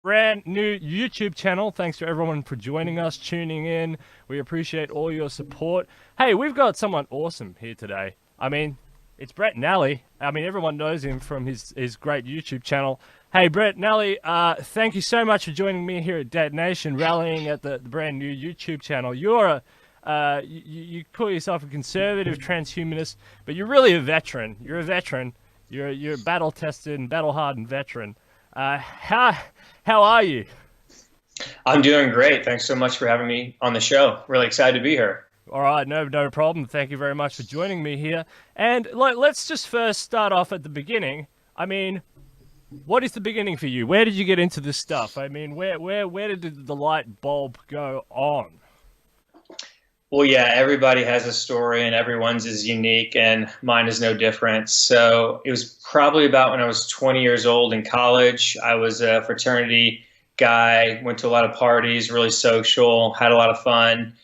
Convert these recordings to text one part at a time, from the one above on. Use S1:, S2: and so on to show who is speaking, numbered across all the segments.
S1: brand new YouTube channel. Thanks to everyone for joining us, tuning in. We appreciate all your support. Hey, we've got someone awesome here today. It's Brent Nally. Everyone knows him from his great YouTube channel. Hey, Brent Nally, thank you so much for joining me here at Dead Nation, rallying at the brand new YouTube channel. You call yourself a conservative transhumanist, but you're really a veteran. You're a veteran. You're a battle-tested and battle-hardened veteran. How are you?
S2: I'm doing great. Thanks so much for having me on the show. Really excited to be here.
S1: All right, no problem. Thank you very much for joining me here. And let's just first start off at the beginning. What is the beginning for you? Where did you get into this stuff? Where did the light bulb go on?
S2: Well, yeah, everybody has a story and everyone's is unique, and mine is no different. So it was probably about when I was 20 years old in college. I was a fraternity guy, went to a lot of parties, really social, had a lot of fun.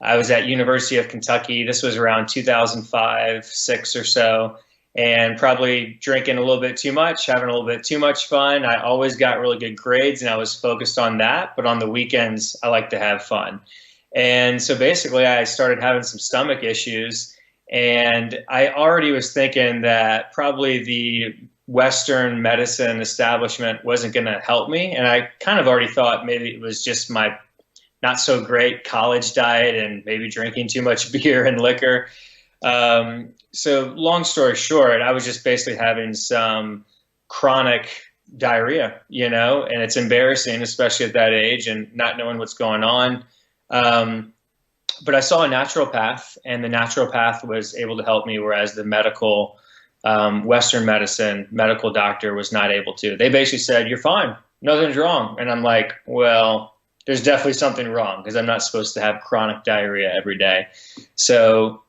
S2: I was at University of Kentucky. This was around 2005, 6 or so, and probably drinking a little bit too much, having a little bit too much fun. I always got really good grades and I was focused on that, but on the weekends, I like to have fun. And so basically I started having some stomach issues, and I already was thinking that probably the Western medicine establishment wasn't going to help me. And I kind of already thought maybe it was just my not so great college diet and maybe drinking too much beer and liquor. So long story short, I was just basically having some chronic diarrhea, and it's embarrassing, especially at that age and not knowing what's going on. But I saw a naturopath, and the naturopath was able to help me, whereas the medical, Western medicine medical doctor was not able to. They basically said, "You're fine, nothing's wrong." And I'm like, well, there's definitely something wrong because I'm not supposed to have chronic diarrhea every day. So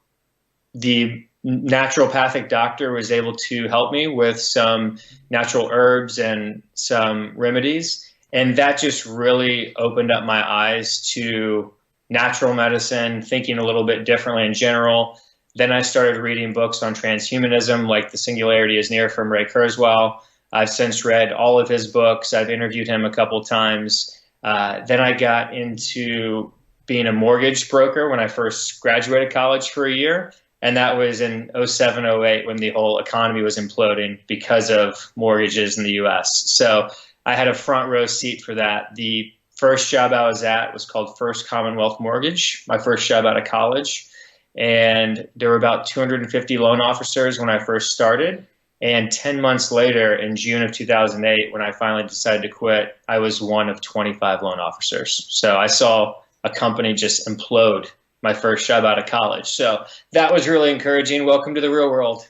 S2: the naturopathic doctor was able to help me with some natural herbs and some remedies. And that just really opened up my eyes to natural medicine, thinking a little bit differently in general. Then I started reading books on transhumanism, like The Singularity is Near from Kurzweil. I've since read all of his books. I've interviewed him a couple times. Then I got into being a mortgage broker when I first graduated college for a year. And that was in '07, '08 when the whole economy was imploding because of mortgages in the US. So I had a front row seat for that. The first job I was at was called First Commonwealth Mortgage, my first job out of college. And there were about 250 loan officers when I first started. And 10 months later, in June of 2008, when I finally decided to quit, I was one of 25 loan officers. So I saw a company just implode my first job out of college. So that was really encouraging. Welcome to the real world.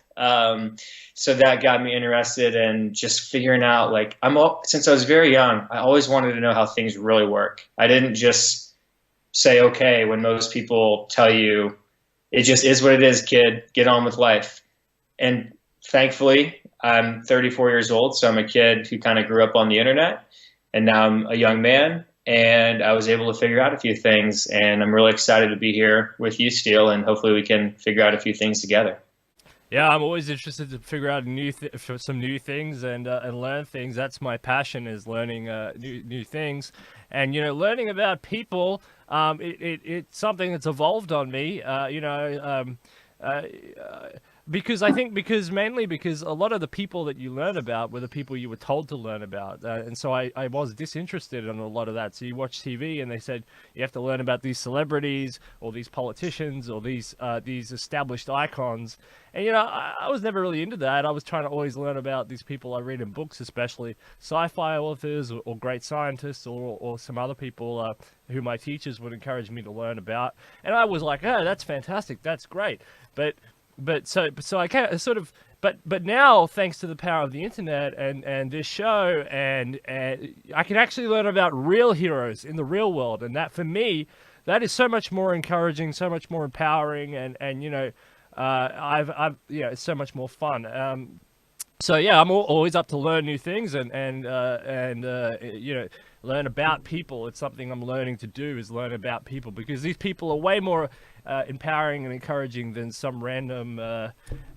S2: So that got me interested in just figuring out, since I was very young, I always wanted to know how things really work. I didn't just say, okay, when most people tell you, it just is what it is, kid, get on with life. And thankfully, I'm 34 years old, so I'm a kid who kind of grew up on the internet, and now I'm a young man, and I was able to figure out a few things, and I'm really excited to be here with you, Steele, and hopefully we can figure out a few things together.
S1: Yeah, I'm always interested to figure out some new things and learn things. That's my passion, is learning new things, and learning about people. It's something that's evolved on me. Mainly because a lot of the people that you learn about were the people you were told to learn about, and so I was disinterested in a lot of that. So you watch TV and they said you have to learn about these celebrities or these politicians or these established icons, and I was never really into that. I was trying to always learn about these people I read in books, especially sci-fi authors or great scientists or some other people who my teachers would encourage me to learn about, and I was like, oh, that's fantastic, that's great, so I kind of sort of, but now, thanks to the power of the internet and this show, and I can actually learn about real heroes in the real world, and that, for me, that is so much more encouraging, so much more empowering, and it's so much more fun. So yeah, I'm always up to learn new things and learn about people. It's something I'm learning to do, is learn about people, because these people are way more empowering and encouraging than some random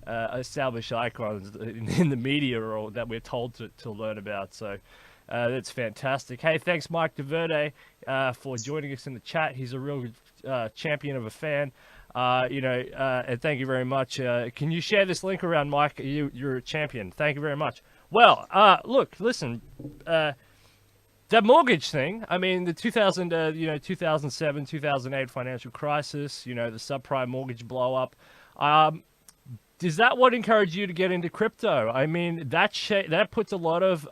S1: established icons in the media or that we're told to learn about. So That's fantastic. Hey, thanks, Mike DeVerde, for joining us in the chat. He's a real champion of a fan. And thank you very much. Can you share this link around, Mike? You're a champion. Thank you very much. Well, look, listen, that mortgage thing. I mean, the 2007, 2008 financial crisis. The subprime mortgage blow up. Is that what encouraged you to get into crypto? I mean, that puts a lot of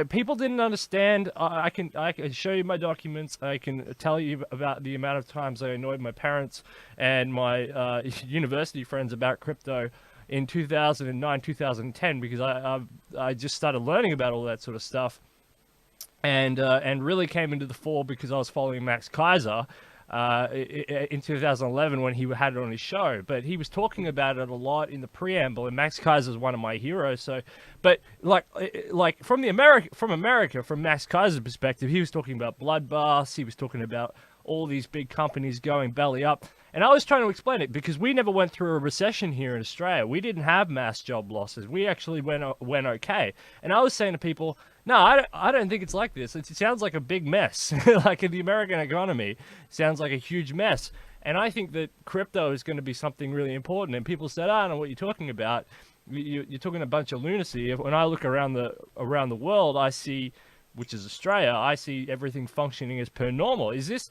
S1: people didn't understand. I can show you my documents. I can tell you about the amount of times I annoyed my parents and my university friends about crypto in 2009, 2010, because I just started learning about all that sort of stuff, and really came into the fore because I was following Max Keiser in 2011 when he had it on his show. But he was talking about it a lot in the preamble, and Max Keiser is one of my heroes. So, but like from America, from Max Keiser's perspective, he was talking about bloodbaths. He was talking about all these big companies going belly up. And I was trying to explain it because we never went through a recession here in Australia. We didn't have mass job losses. We actually went okay. And I was saying to people, no, I don't think it's like this. It sounds like a big mess. Like in the American economy, it sounds like a huge mess. And I think that crypto is going to be something really important. And people said, I don't know what you're talking about. You're talking a bunch of lunacy. When I look around the world, I see, which is Australia, I see everything functioning as per normal. Is this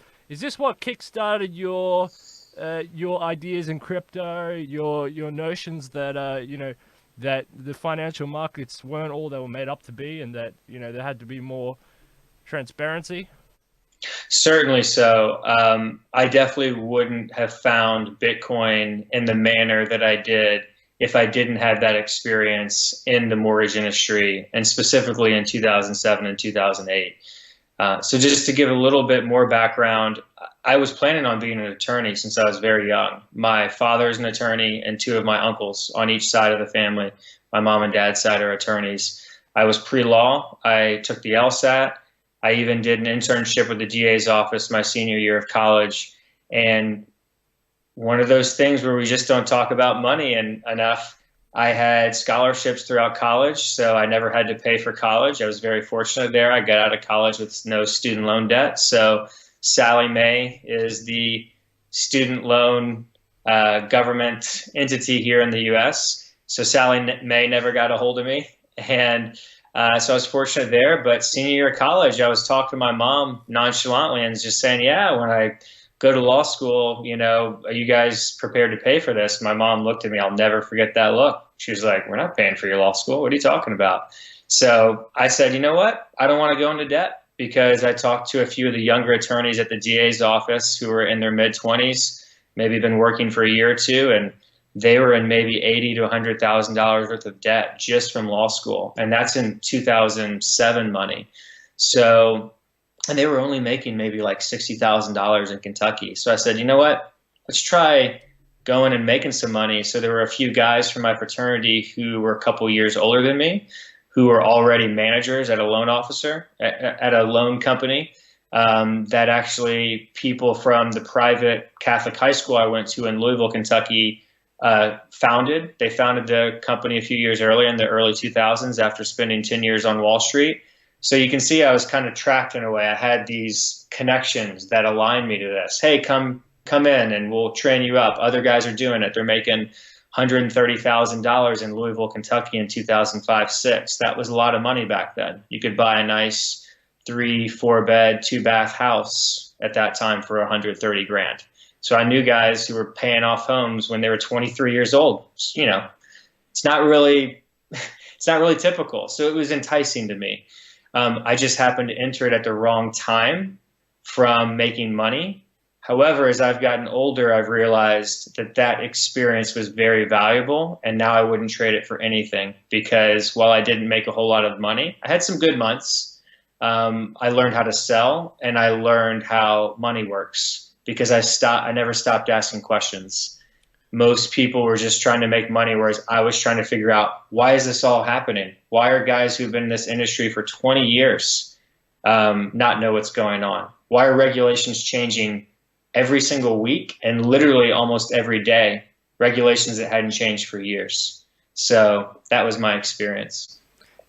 S1: what kickstarted your ideas in crypto, your notions that that the financial markets weren't all they were made up to be, and that there had to be more transparency?
S2: Certainly so. I definitely wouldn't have found Bitcoin in the manner that I did if I didn't have that experience in the mortgage industry, and specifically in 2007 and 2008. So just to give a little bit more background, I was planning on being an attorney since I was very young. My father's an attorney, and two of my uncles on each side of the family, my mom and dad's side, are attorneys. I was pre-law. I took the LSAT. I even did an internship with the DA's office my senior year of college. And one of those things where we just don't talk about money enough. I had scholarships throughout college, so I never had to pay for college. I was very fortunate there. I got out of college with no student loan debt. So Sallie Mae is the student loan government entity here in the U.S. So Sallie Mae never got a hold of me. And so I was fortunate there. But senior year of college, I was talking to my mom nonchalantly and just saying, yeah, when I go to law school, are you guys prepared to pay for this? My mom looked at me. I'll never forget that look. She was like, we're not paying for your law school. What are you talking about? So I said, you know what? I don't want to go into debt, because I talked to a few of the younger attorneys at the DA's office who were in their mid-20s, maybe been working for a year or two, and they were in maybe $80,000 to $100,000 worth of debt just from law school. And that's in 2007 money. So, and they were only making maybe like $60,000 in Kentucky. So I said, you know what? Let's try going and making some money. So there were a few guys from my fraternity who were a couple years older than me, who were already managers at a loan officer, at a loan company, that actually people from the private Catholic high school I went to in Louisville, Kentucky, founded. They founded the company a few years earlier in the early 2000s after spending 10 years on Wall Street. So you can see I was kind of tracked in a way. I had these connections that aligned me to this. Hey, come in and we'll train you up. Other guys are doing it. They're making $130,000 in Louisville, Kentucky in 2005-06. That was a lot of money back then. You could buy a nice 3-4 bed, 2-bath house at that time for $130,000. So I knew guys who were paying off homes when they were 23 years old. It's not really typical. So it was enticing to me. I just happened to enter it at the wrong time from making money. However, as I've gotten older, I've realized that experience was very valuable, and now I wouldn't trade it for anything, because while I didn't make a whole lot of money, I had some good months. I learned how to sell, and I learned how money works, because I never stopped asking questions. Most people were just trying to make money, whereas I was trying to figure out, why is this all happening? Why are guys who've been in this industry for 20 years not know what's going on? Why are regulations changing every single week and literally almost every day? Regulations that hadn't changed for years. So that was my experience.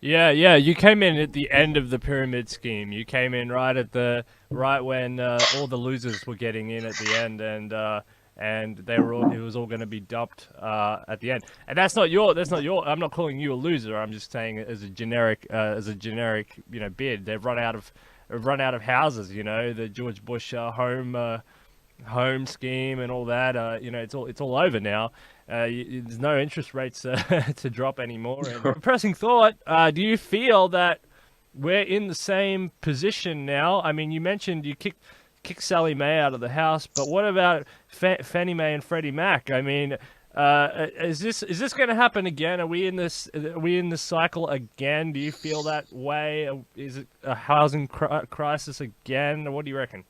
S1: Yeah, yeah. You came in at the end of the pyramid scheme. You came in right when all the losers were getting in at the end, and they were it was all going to be dumped at the end. And that's not your. I'm not calling you a loser. I'm just saying it as a generic bid. They've run out of houses. The George Bush home scheme and all that. It's all over now. There's no interest rates to drop anymore. And depressing thought. Do you feel that we're in the same position now? I mean, you mentioned you kick Sally Mae out of the house, but what about Fannie Mae and Freddie Mac? I mean, is this going to happen again? Are we in this cycle again? Do you feel that way? Is it a housing crisis again? What do you reckon?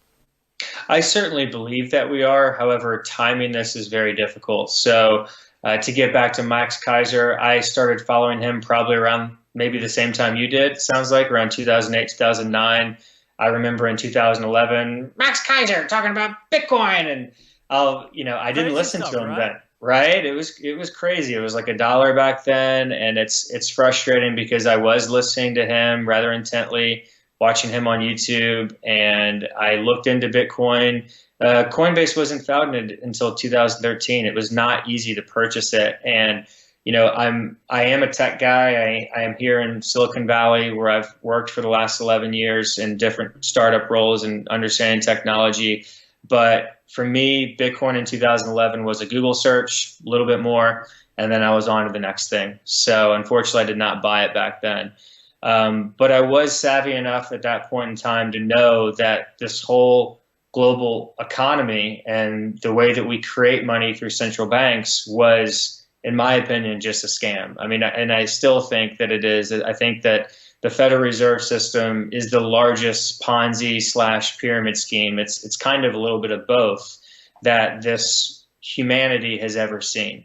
S2: I certainly believe that we are. However, timing this is very difficult. So, to get back to Max Keiser, I started following him probably around maybe the same time you did. Sounds like around 2008, 2009. I remember in 2011, Max Keiser talking about Bitcoin, and I didn't
S1: Crazy
S2: listen
S1: stuff,
S2: to him
S1: right?
S2: then. Right? It was crazy. It was like $1 back then, and it's frustrating because I was listening to him rather intently, watching him on YouTube, and I looked into Bitcoin. Coinbase wasn't founded until 2013. It was not easy to purchase it, and I am a tech guy. I am here in Silicon Valley, where I've worked for the last 11 years in different startup roles and understanding technology. But for me, Bitcoin in 2011 was a Google search, a little bit more, and then I was on to the next thing. So unfortunately, I did not buy it back then. But I was savvy enough at that point in time to know that this whole global economy and the way that we create money through central banks was, in my opinion, just a scam. I mean, and I still think that it is. I think that the Federal Reserve System is the largest Ponzi/pyramid scheme. It's kind of a little bit of both that this humanity has ever seen.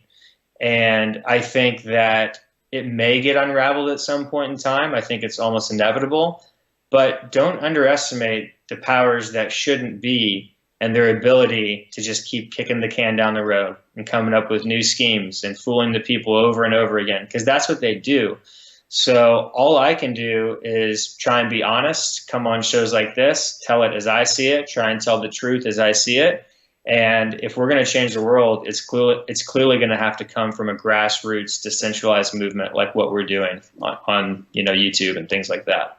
S2: And I think that it may get unraveled at some point in time. I think it's almost inevitable. But don't underestimate the powers that shouldn't be and their ability to just keep kicking the can down the road and coming up with new schemes and fooling the people over and over again, because that's what they do. So all I can do is try and be honest, come on shows like this, tell it as I see it, try and tell the truth as I see it. And if we're going to change the world, it's clearly going to have to come from a grassroots, decentralized movement like what we're doing on YouTube and things like that.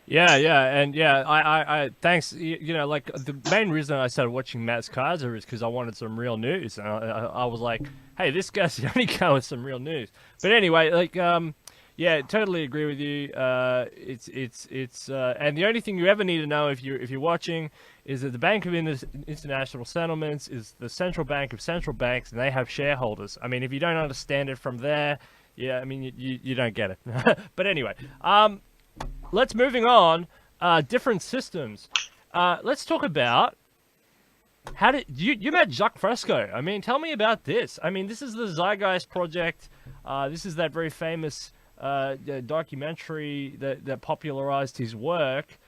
S1: Yeah, yeah, and yeah, I thanks. Like the main reason I started watching Max Kaiser is because I wanted some real news, and I was like, hey, this guy's the only guy with some real news. But anyway, like, yeah, totally agree with you. And the only thing you ever need to know if you're watching is that the Bank of International Settlements is the central bank of central banks, and they have shareholders. I mean, if you don't understand it from there, yeah, I mean, you don't get it. But anyway, let's moving on. Different systems. Let's talk about how did you met Jacque Fresco? I mean, tell me about this. I mean, this is the Zeitgeist project. This is that very famous documentary that popularized his work.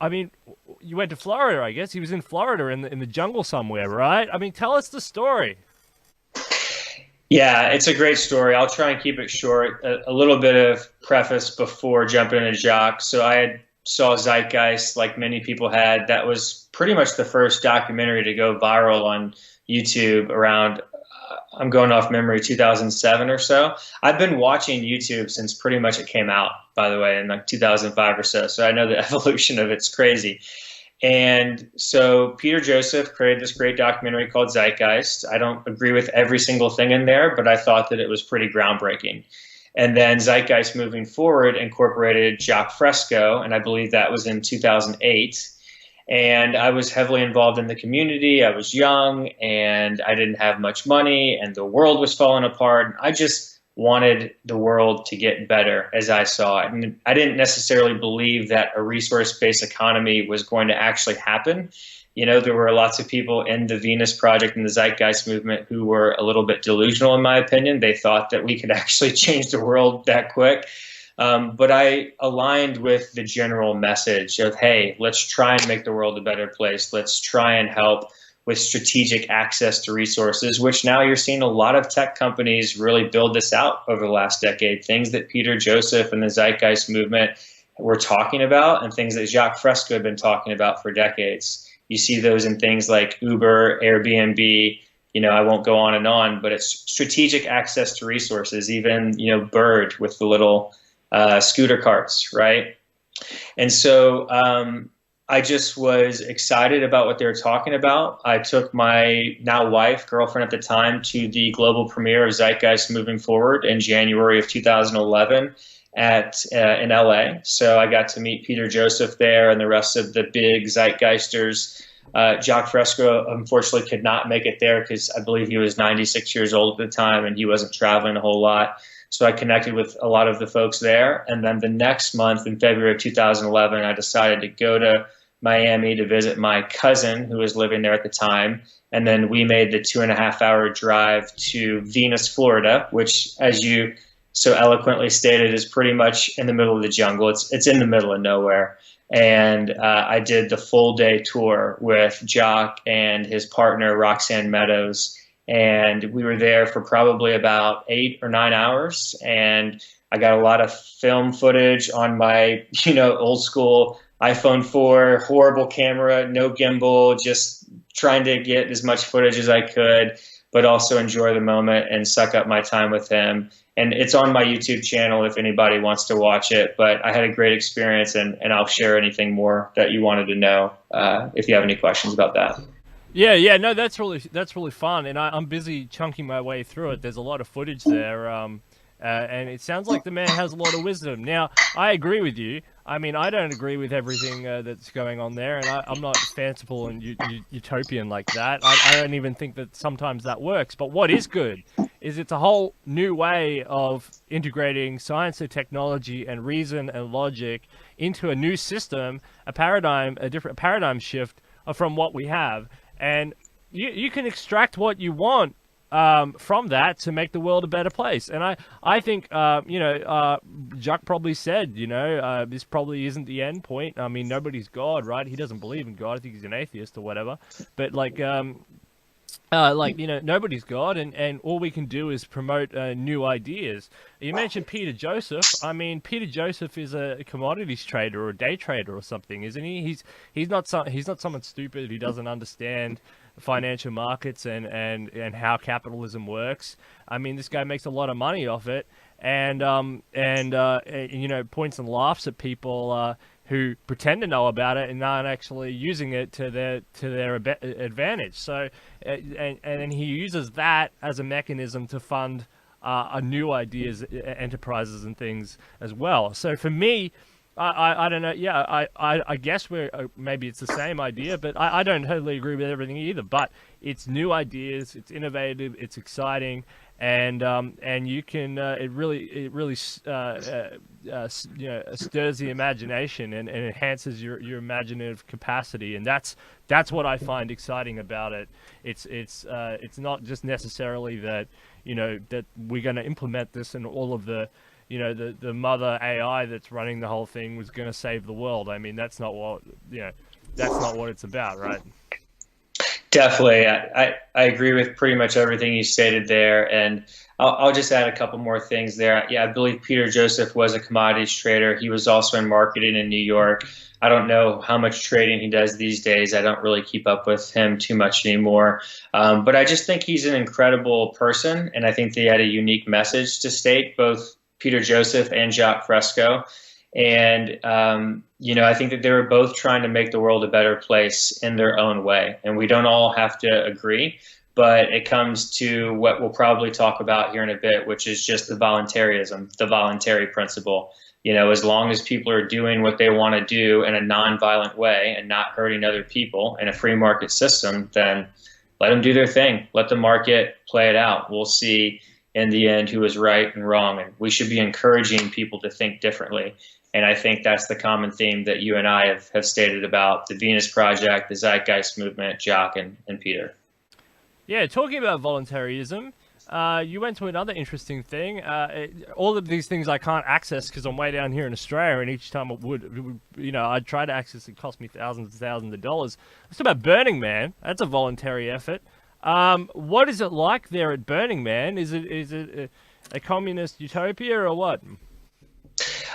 S1: I mean, you went to Florida, I guess. He was in Florida in the jungle somewhere, right? I mean, tell us the story.
S2: Yeah, it's a great story. I'll try and keep it short. A little bit of preface before jumping into Jacque. So I saw Zeitgeist like many people had. That was pretty much the first documentary to go viral on YouTube around, I'm going off memory, 2007 or so. I've been watching YouTube since pretty much it came out, by the way, in like 2005 or so. So I know the evolution of it's crazy. And so Peter Joseph created this great documentary called Zeitgeist. I don't agree with every single thing in there, but I thought that it was pretty groundbreaking. And then Zeitgeist moving forward incorporated Jacque Fresco, and I believe that was in 2008. And I was heavily involved in the community. I was young and I didn't have much money and the world was falling apart. I just wanted the world to get better as I saw it. And I didn't necessarily believe that a resource-based economy was going to actually happen. There were lots of people in the Venus Project and the Zeitgeist movement who were a little bit delusional, in my opinion. They thought that we could actually change the world that quick. But I aligned with the general message of, hey, let's try and make the world a better place. Let's try and help with strategic access to resources, which now you're seeing a lot of tech companies really build this out over the last decade. Things that Peter Joseph and the Zeitgeist movement were talking about and things that Jacque Fresco had been talking about for decades. You see those in things like Uber, Airbnb, I won't go on, but it's strategic access to resources, even, Bird with the little scooter carts, right? And so I just was excited about what they were talking about. I took my now wife, girlfriend at the time, to the global premiere of Zeitgeist Moving Forward in January of 2011 in LA. So I got to meet Peter Joseph there and the rest of the big Zeitgeisters. Jacque Fresco, unfortunately, could not make it there because I believe he was 96 years old at the time and he wasn't traveling a whole lot. So I connected with a lot of the folks there. And then the next month, in February of 2011, I decided to go to Miami to visit my cousin who was living there at the time. And then we made the 2.5-hour drive to Venus, Florida, which, as you so eloquently stated, is pretty much in the middle of the jungle. It's in the middle of nowhere. And I did the full day tour with Jacque and his partner, Roxanne Meadows. And we were there for probably about 8 or 9 hours. And I got a lot of film footage on my, old school iPhone 4, horrible camera, no gimbal, just trying to get as much footage as I could, but also enjoy the moment and suck up my time with him. And it's on my YouTube channel if anybody wants to watch it. But I had a great experience, and I'll share anything more that you wanted to know if you have any questions about that.
S1: Yeah, no, that's really fun, and I'm busy chunking my way through it. There's a lot of footage there, and it sounds like the man has a lot of wisdom. Now, I agree with you. I mean, I don't agree with everything that's going on there, and I'm not fanciful and utopian like that. I don't even think that sometimes that works. But what is good is it's a whole new way of integrating science and technology and reason and logic into a new system, a different paradigm shift from what we have. And you can extract what you want from that to make the world a better place. And I think, Jacque probably said, this probably isn't the end point. I mean, nobody's God, right? He doesn't believe in God. I think he's an atheist or whatever. But nobody's God, and all we can do is promote new ideas. You mentioned Peter Joseph. I mean, Peter Joseph is a commodities trader or a day trader or something, isn't he? He's not someone stupid who doesn't understand financial markets and how capitalism works. I mean, this guy makes a lot of money off it, and points and laughs at people who pretend to know about it and aren't actually using it to their advantage. So, and he uses that as a mechanism to fund new ideas, enterprises, and things as well. So for me, I don't know. Yeah, I guess maybe it's the same idea, but I don't totally agree with everything either. But it's new ideas, it's innovative, it's exciting, and you can it really stirs the imagination and enhances your imaginative capacity, and that's what I find exciting about it. It's not just necessarily that that we're going to implement this and all of the the mother AI that's running the whole thing was going to save the world. I mean, that's not what it's about, right?
S2: Definitely. I agree with pretty much everything you stated there. And I'll just add a couple more things there. Yeah, I believe Peter Joseph was a commodities trader. He was also in marketing in New York. I don't know how much trading he does these days. I don't really keep up with him too much anymore. But I just think he's an incredible person. And I think they had a unique message to state, both Peter Joseph and Jacque Fresco. And, I think that they were both trying to make the world a better place in their own way. And we don't all have to agree, but it comes to what we'll probably talk about here in a bit, which is just the voluntarism, the voluntary principle. As long as people are doing what they want to do in a nonviolent way and not hurting other people in a free market system, then let them do their thing. Let the market play it out. We'll see in the end who is right and wrong. And we should be encouraging people to think differently. And I think that's the common theme that you and I have stated about the Venus Project, the Zeitgeist movement, Jacque and Peter.
S1: Yeah, talking about voluntarism, You went to another interesting thing. All of these things I can't access because I'm way down here in Australia, and each time I'd try to access it, cost me thousands and thousands of dollars. It's about Burning Man. That's a voluntary effort. What is it like there at Burning Man? Is it a communist utopia or what?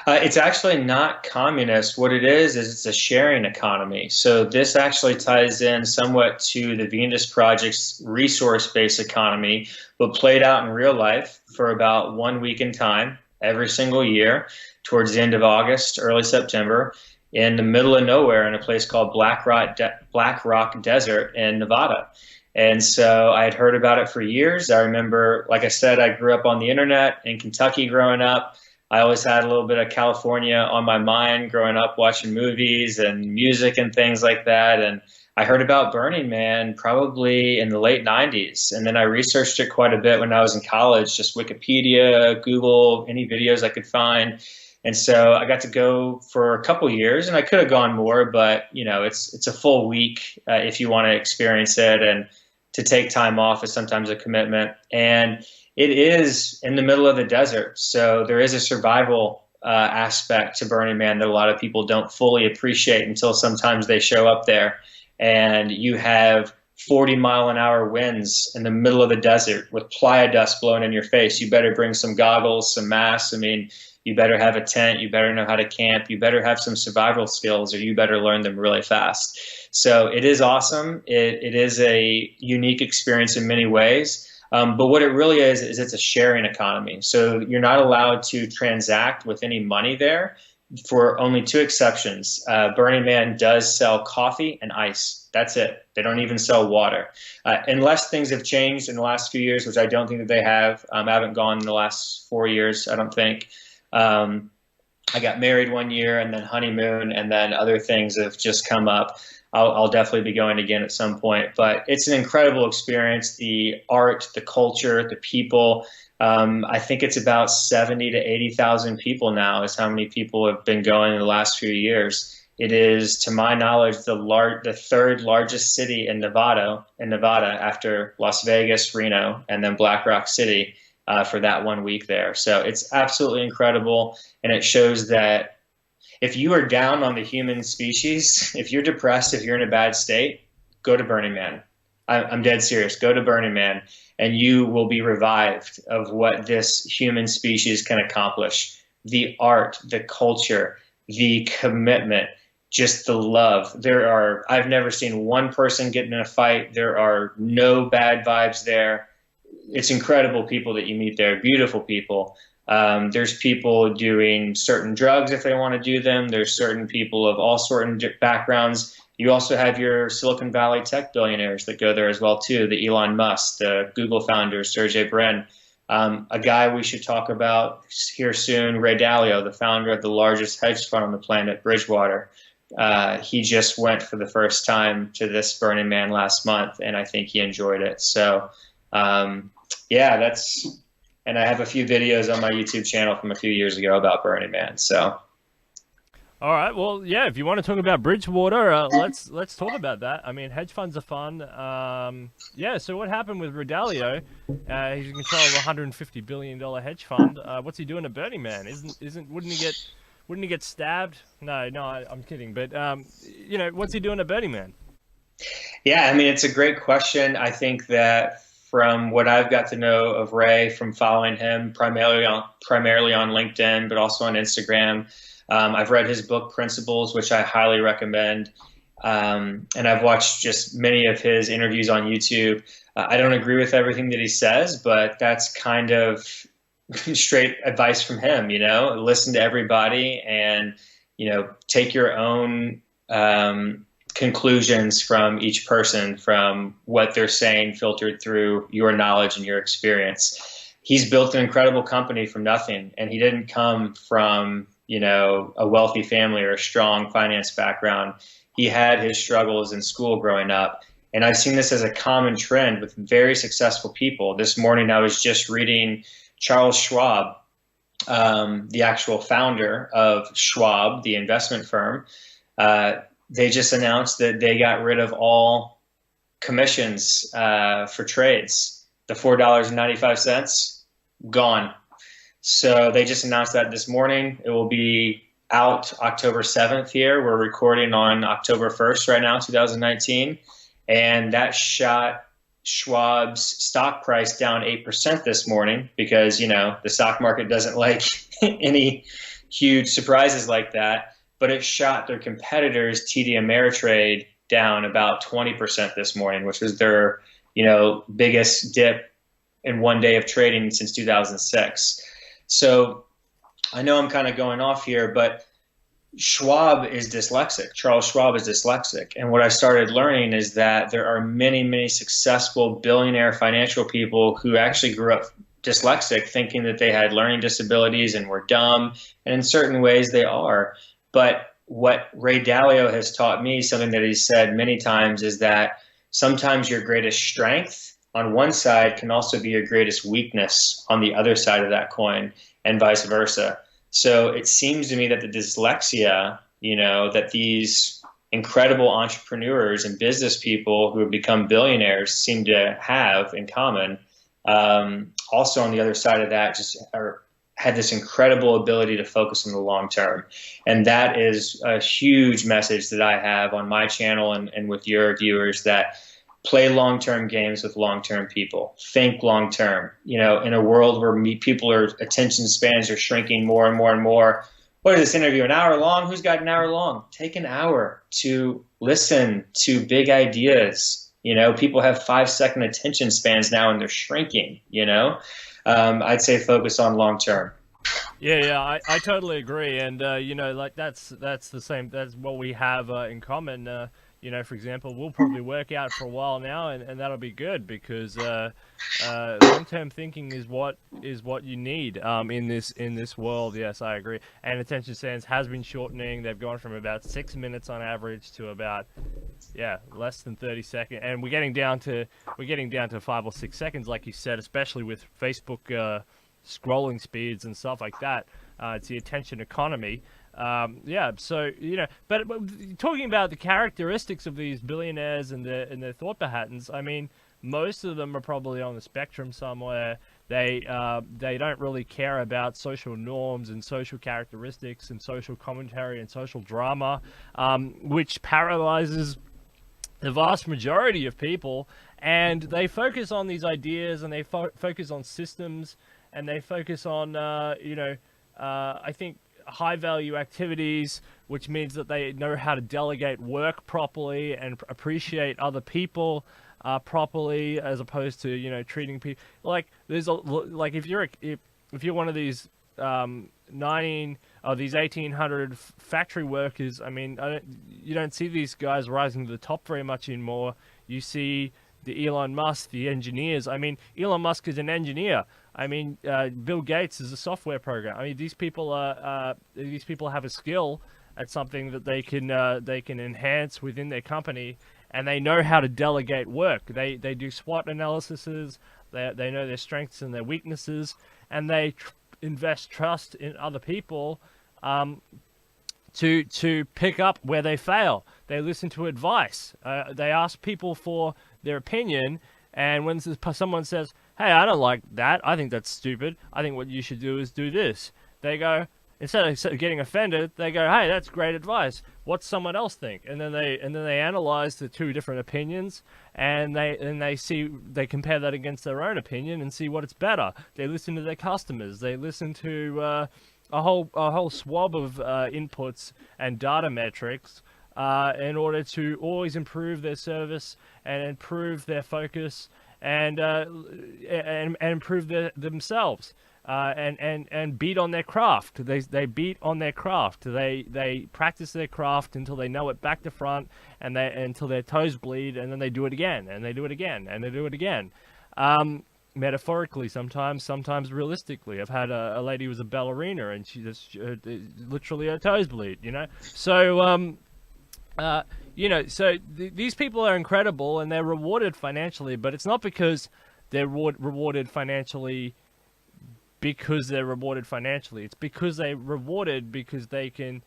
S2: It's actually not communist. What it is it's a sharing economy. So this actually ties in somewhat to the Venus Project's resource-based economy, but played out in real life for about 1 week in time every single year towards the end of August, early September, in the middle of nowhere in a place called Black Rock Desert in Nevada. And so I had heard about it for years. I remember, like I said, I grew up on the internet in Kentucky growing up. I always had a little bit of California on my mind growing up, watching movies and music and things like that. And I heard about Burning Man probably in the late 90s. And then I researched it quite a bit when I was in college, just Wikipedia, Google, any videos I could find. And so I got to go for a couple years, and I could have gone more, but it's a full week if you want to experience it, and to take time off is sometimes a commitment. And it is in the middle of the desert, so there is a survival aspect to Burning Man that a lot of people don't fully appreciate until sometimes they show up there. And you have 40-mile-an-hour winds in the middle of the desert with playa dust blowing in your face. You better bring some goggles, some masks. I mean, you better have a tent. You better know how to camp. You better have some survival skills, or you better learn them really fast. So it is awesome. It is a unique experience in many ways. But what it really is it's a sharing economy. So you're not allowed to transact with any money there, for only two exceptions. Burning Man does sell coffee and ice. That's it. They don't even sell water. Unless things have changed in the last few years, which I don't think that they have. I haven't gone in the last 4 years, I don't think. I got married 1 year, and then honeymoon, and then other things have just come up. I'll definitely be going again at some point, but it's an incredible experience. The art, the culture, the people. I think it's about 70 to 80,000 people now is how many people have been going in the last few years. It is, to my knowledge, the third largest city in Nevada after Las Vegas, Reno, and then Black Rock City for that 1 week there. So it's absolutely incredible, and it shows that if you are down on the human species, if you're depressed, if you're in a bad state, go to Burning Man. I'm dead serious. Go to Burning Man, and you will be revived of what this human species can accomplish. The art, the culture, the commitment, just the love. I've never seen one person get in a fight. There are no bad vibes there. It's incredible people that you meet there, beautiful people. There's people doing certain drugs if they want to do them. There's certain people of all sorts of backgrounds. You also have your Silicon Valley tech billionaires that go there as well too. The Elon Musk, the Google founder, Sergey Brin. A guy we should talk about here soon, Ray Dalio, the founder of the largest hedge fund on the planet, Bridgewater. He just went for the first time to this Burning Man last month, and I think he enjoyed it. So, yeah, and I have a few videos on my YouTube channel from a few years ago about Burning Man. So,
S1: all right, well, yeah, if you want to talk about Bridgewater, let's talk about that. I mean, hedge funds are fun. Yeah, so what happened with Dalio? He's in control of a $150 billion hedge fund. What's he doing at Burning Man? Wouldn't he get stabbed? No, I'm kidding. But what's he doing at Burning Man?
S2: Yeah, I mean, it's a great question. I think that from what I've got to know of Ray, from following him primarily on LinkedIn, but also on Instagram, I've read his book Principles, which I highly recommend, and I've watched just many of his interviews on YouTube. I don't agree with everything that he says, but that's kind of straight advice from him. Listen to everybody, and take your own conclusions from each person, from what they're saying, filtered through your knowledge and your experience. He's built an incredible company from nothing, and he didn't come from a wealthy family or a strong finance background. He had his struggles in school growing up, and I've seen this as a common trend with very successful people. This morning I was just reading Charles Schwab, the actual founder of Schwab, the investment firm. They just announced that they got rid of all commissions for trades. the $4.95, gone. So they just announced that this morning. It will be out October 7th here. We're recording on October 1st right now, 2019. And that shot Schwab's stock price down 8% this morning because, the stock market doesn't like any huge surprises like that. But it shot their competitors, TD Ameritrade, down about 20% this morning, which was their, biggest dip in one day of trading since 2006. So I know I'm kind of going off here, but Schwab is dyslexic. Charles Schwab is dyslexic. And what I started learning is that there are many, many successful billionaire financial people who actually grew up dyslexic, thinking that they had learning disabilities and were dumb. And in certain ways they are. But what Ray Dalio has taught me, something that he's said many times, is that sometimes your greatest strength on one side can also be your greatest weakness on the other side of that coin, and vice versa. So it seems to me that the dyslexia, that these incredible entrepreneurs and business people who have become billionaires seem to have in common, also on the other side of that, had this incredible ability to focus on the long term. And that is a huge message that I have on my channel and with your viewers, that play long-term games with long-term people. Think long-term. In a world where attention spans are shrinking more and more and more. What is this interview, an hour long? Who's got an hour long? Take an hour to listen to big ideas. People have 5-second attention spans now and they're shrinking, I'd say focus on long-term.
S1: Yeah, I totally agree. And, that's the same. That's what we have in common. For example, we'll probably work out for a while now, and that'll be good because long-term thinking is what you need in this world. Yes, I agree. And attention spans has been shortening. They've gone from about 6 minutes on average to about less than 30 seconds, and we're getting down to 5 or 6 seconds, like you said, especially with Facebook scrolling speeds and stuff like that. It's the attention economy. So but talking about the characteristics of these billionaires and their thought patterns, I mean, most of them are probably on the spectrum somewhere. They don't really care about social norms and social characteristics and social commentary and social drama, which paralyzes the vast majority of people. And they focus on these ideas, and they focus on systems, and they focus on I think high value activities, which means that they know how to delegate work properly and appreciate other people properly, as opposed to treating people like if you're one of these 1800 factory workers. I mean, you don't see these guys rising to the top very much anymore. You see the Elon Musk, the engineers. I mean, Elon Musk is an engineer. I mean, Bill Gates is a software programmer. I mean, these people have a skill at something that they can enhance within their company, and they know how to delegate work. They do SWOT analyses. They know their strengths and their weaknesses, and they invest trust in other people to pick up where they fail. They listen to advice. They ask people for their opinion, and when someone says, "Hey, I don't like that. I think that's stupid. I think what you should do is do this," they go, instead of getting offended, they go, "Hey, that's great advice. What's someone else think?" And then they analyze the two different opinions, and they compare that against their own opinion and see what it's better. They listen to their customers. They listen to a whole swab of inputs and data metrics in order to always improve their service and improve their focus and improve themselves. And beat on their craft. They beat on their craft. They practice their craft until they know it back to front, and until their toes bleed, and then they do it again, and they do it again, and they do it again. Metaphorically, sometimes realistically. I've had a lady who was a ballerina, and she just literally her toes bleed. So these people are incredible, and they're rewarded financially, but it's not because they're rewarded financially. It's because they're rewarded because they can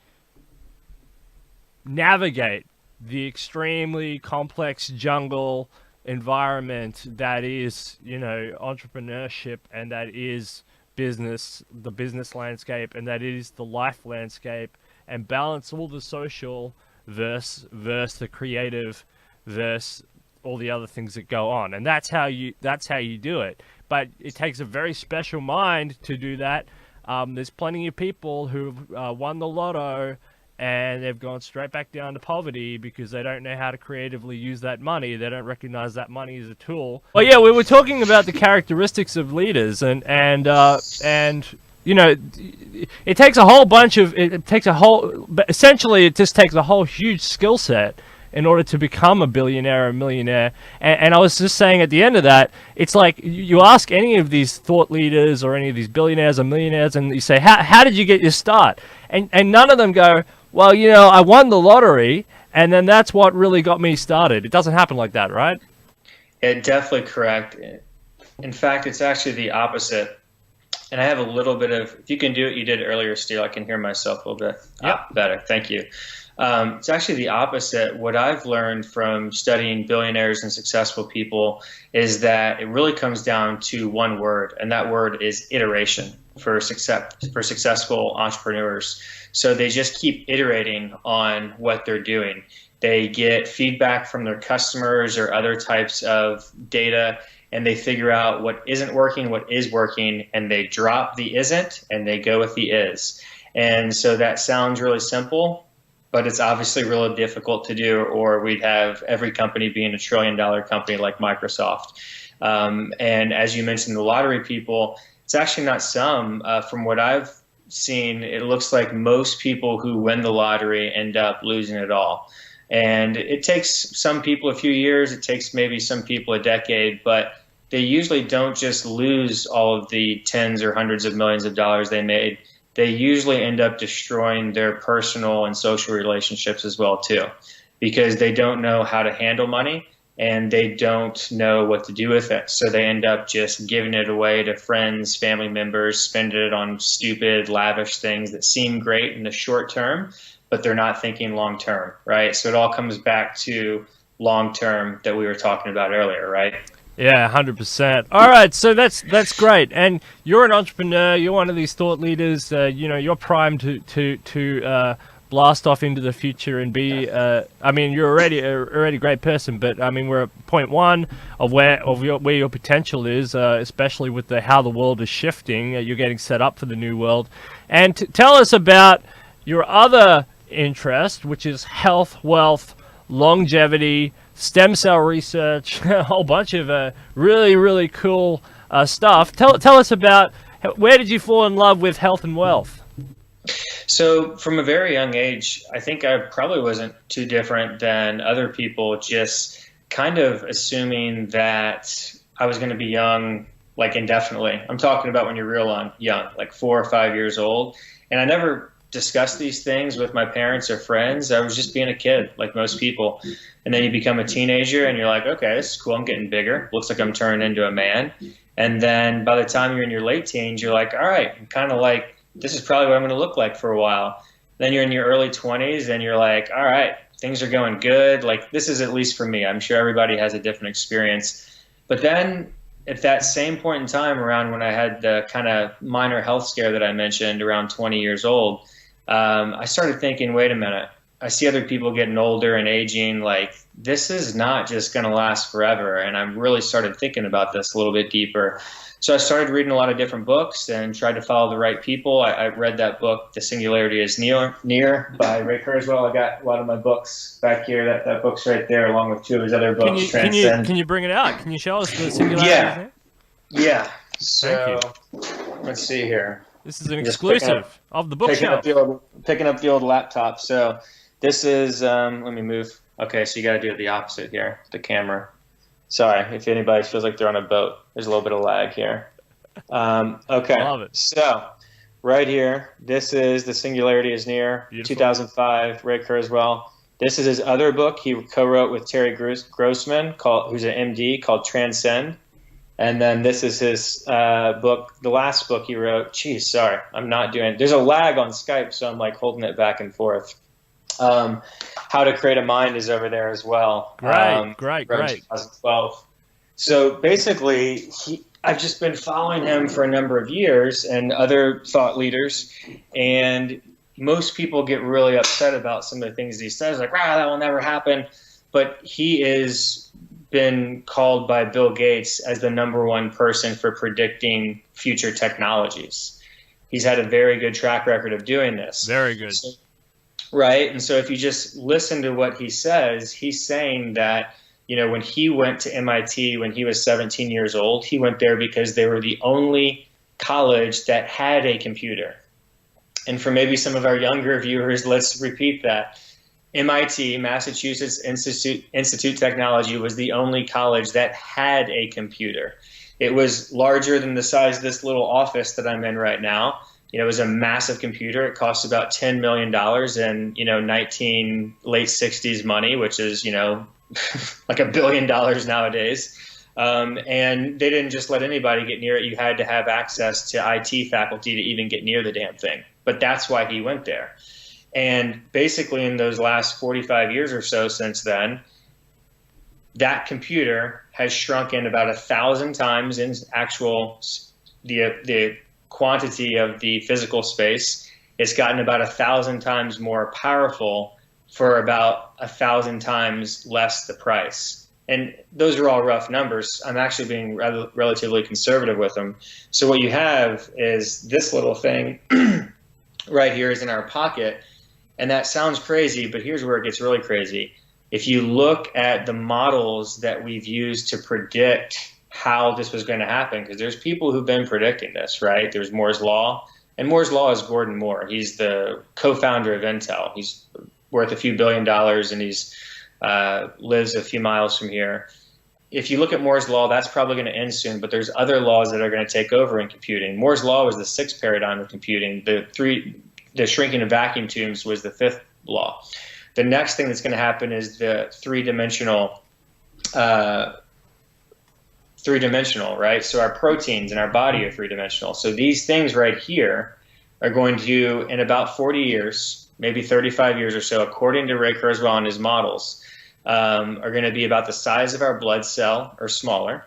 S1: navigate the extremely complex jungle environment that is, you know, entrepreneurship, and that is business, the business landscape, and that is the life landscape, and balance all the social versus the creative versus all the other things that go on. And that's how you do it. But it takes a very special mind to do that. There's plenty of people who've won the lotto and they've gone straight back down to poverty because they don't know how to creatively use that money. They don't recognize that money as a tool. Well, yeah, we were talking about the characteristics of leaders, and you know, it takes a whole bunch of, but essentially it just takes a whole huge skill set in order to become a billionaire or a millionaire. And I was just saying at the end of that, it's like you ask any of these thought leaders or any of these billionaires or millionaires, and you say, how did you get your start? And none of them go, well, you know, I won the lottery, and then that's what really got me started. It doesn't happen like that, right?
S2: Yeah, definitely correct. In fact, it's actually the opposite. And I have a little bit of, if you can do it, you did it earlier, Steele. I can hear myself a little bit better. Thank you. It's actually the opposite. What I've learned from studying billionaires and successful people is that it really comes down to one word, and that word is iteration for successful entrepreneurs. So they just keep iterating on what they're doing. They get feedback from their customers or other types of data, and they figure out what isn't working, what is working, and they drop the isn't and they go with the is. And so that sounds really simple, but it's obviously really difficult to do, or we'd have every company being $1 trillion company like Microsoft. And as you mentioned, the lottery people, it's actually not some. From what I've seen, it looks like most people who win the lottery end up losing it all. And it takes some people a few years, it takes maybe some people a decade, but they usually don't just lose all of the tens or hundreds of millions of dollars they made. They usually end up destroying their personal and social relationships as well too, because they don't know how to handle money and they don't know what to do with it. So they end up just giving it away to friends, family members, spending it on stupid, lavish things that seem great in the short term, but they're not thinking long term, right? So it all comes back to long term that we were talking about earlier, right?
S1: Yeah, 100%. All right, so that's great. And you're an entrepreneur. You're one of these thought leaders. You know, you're primed to blast off into the future and be. I mean, you're already a great person, but I mean, we're at point one of where your potential is, especially with how the world is shifting. You're getting set up for the new world. And tell us about your other interest, which is health, wealth, longevity, stem cell research, a whole bunch of really, really cool stuff. Tell us about, where did you fall in love with health and wealth?
S2: So from a very young age, I think I probably wasn't too different than other people, just kind of assuming that I was going to be young, like indefinitely. I'm talking about when you're real young, like 4 or 5 years old. And I never discussed these things with my parents or friends. I was just being a kid, like most people. And then you become a teenager and you're like, okay, this is cool. I'm getting bigger. Looks like I'm turning into a man. And then by the time you're in your late teens, you're like, all right, I'm kind of like, this is probably what I'm going to look like for a while. Then you're in your early 20s and you're like, all right, things are going good. Like, this is at least for me. I'm sure everybody has a different experience. But then at that same point in time, around when I had the kind of minor health scare that I mentioned, around 20 years old, I started thinking, wait a minute, I see other people getting older and aging, like this is not just going to last forever. And I really started thinking about this a little bit deeper. So I started reading a lot of different books and tried to follow the right people. I read that book, The Singularity is Near by Ray Kurzweil. I got a lot of my books back here. That book's right there, along with 2 of his other books.
S1: Can you bring it out? Can you show us the Singularity?
S2: Yeah. So let's see here.
S1: This is an exclusive of the bookshelf.
S2: Picking up the old laptop. So this is, let me move. Okay, so you got to do it the opposite here, the camera. Sorry, if anybody feels like they're on a boat, there's a little bit of lag here. Okay,
S1: love it.
S2: So right here, this is The Singularity is Near, Beautiful. 2005, Ray Kurzweil. This is his other book he co-wrote with Terry Grossman, who's an MD, called Transcend. And then this is his book, the last book he wrote. Geez, sorry, I'm not doing. There's a lag on Skype, so I'm like holding it back and forth. How to Create a Mind is over there as well.
S1: Great.
S2: 2012. So basically, I've just been following him for a number of years and other thought leaders, and most people get really upset about some of the things he says, like, that will never happen. But he is been called by Bill Gates as the #1 person for predicting future technologies. He's had a very good track record of doing this.
S1: Very good.
S2: Right. And so if you just listen to what he says, he's saying that, when he went to MIT when he was 17 years old, he went there because they were the only college that had a computer. And for maybe some of our younger viewers, let's repeat that. MIT, Massachusetts Institute Technology, was the only college that had a computer. It was larger than the size of this little office that I'm in right now. It was a massive computer. It cost about $10 million in late 60s money, which is, like $1 billion nowadays. And they didn't just let anybody get near it. You had to have access to IT faculty to even get near the damn thing. But that's why he went there. And basically in those last 45 years or so since then, that computer has shrunk in about 1,000 times in actual the quantity of the physical space. It's gotten about 1,000 times more powerful for about 1,000 times less the price. And those are all rough numbers. I'm actually being relatively conservative with them. So what you have is this little thing right here is in our pocket. And that sounds crazy, but here's where it gets really crazy. If you look at the models that we've used to predict how this was going to happen, because there's people who've been predicting this, right? There's Moore's Law, and Moore's Law is Gordon Moore. He's the co-founder of Intel. He's worth a few $1 billion, and he's lives a few miles from here. If you look at Moore's Law, that's probably going to end soon, but there's other laws that are going to take over in computing. Moore's Law was the 6th paradigm of computing. The shrinking of vacuum tubes was the 5th law. The next thing that's going to happen is the three-dimensional, right? So our proteins in our body are three-dimensional. So these things right here are going to, in about 40 years, maybe 35 years or so, according to Ray Kurzweil and his models, are going to be about the size of our blood cell or smaller.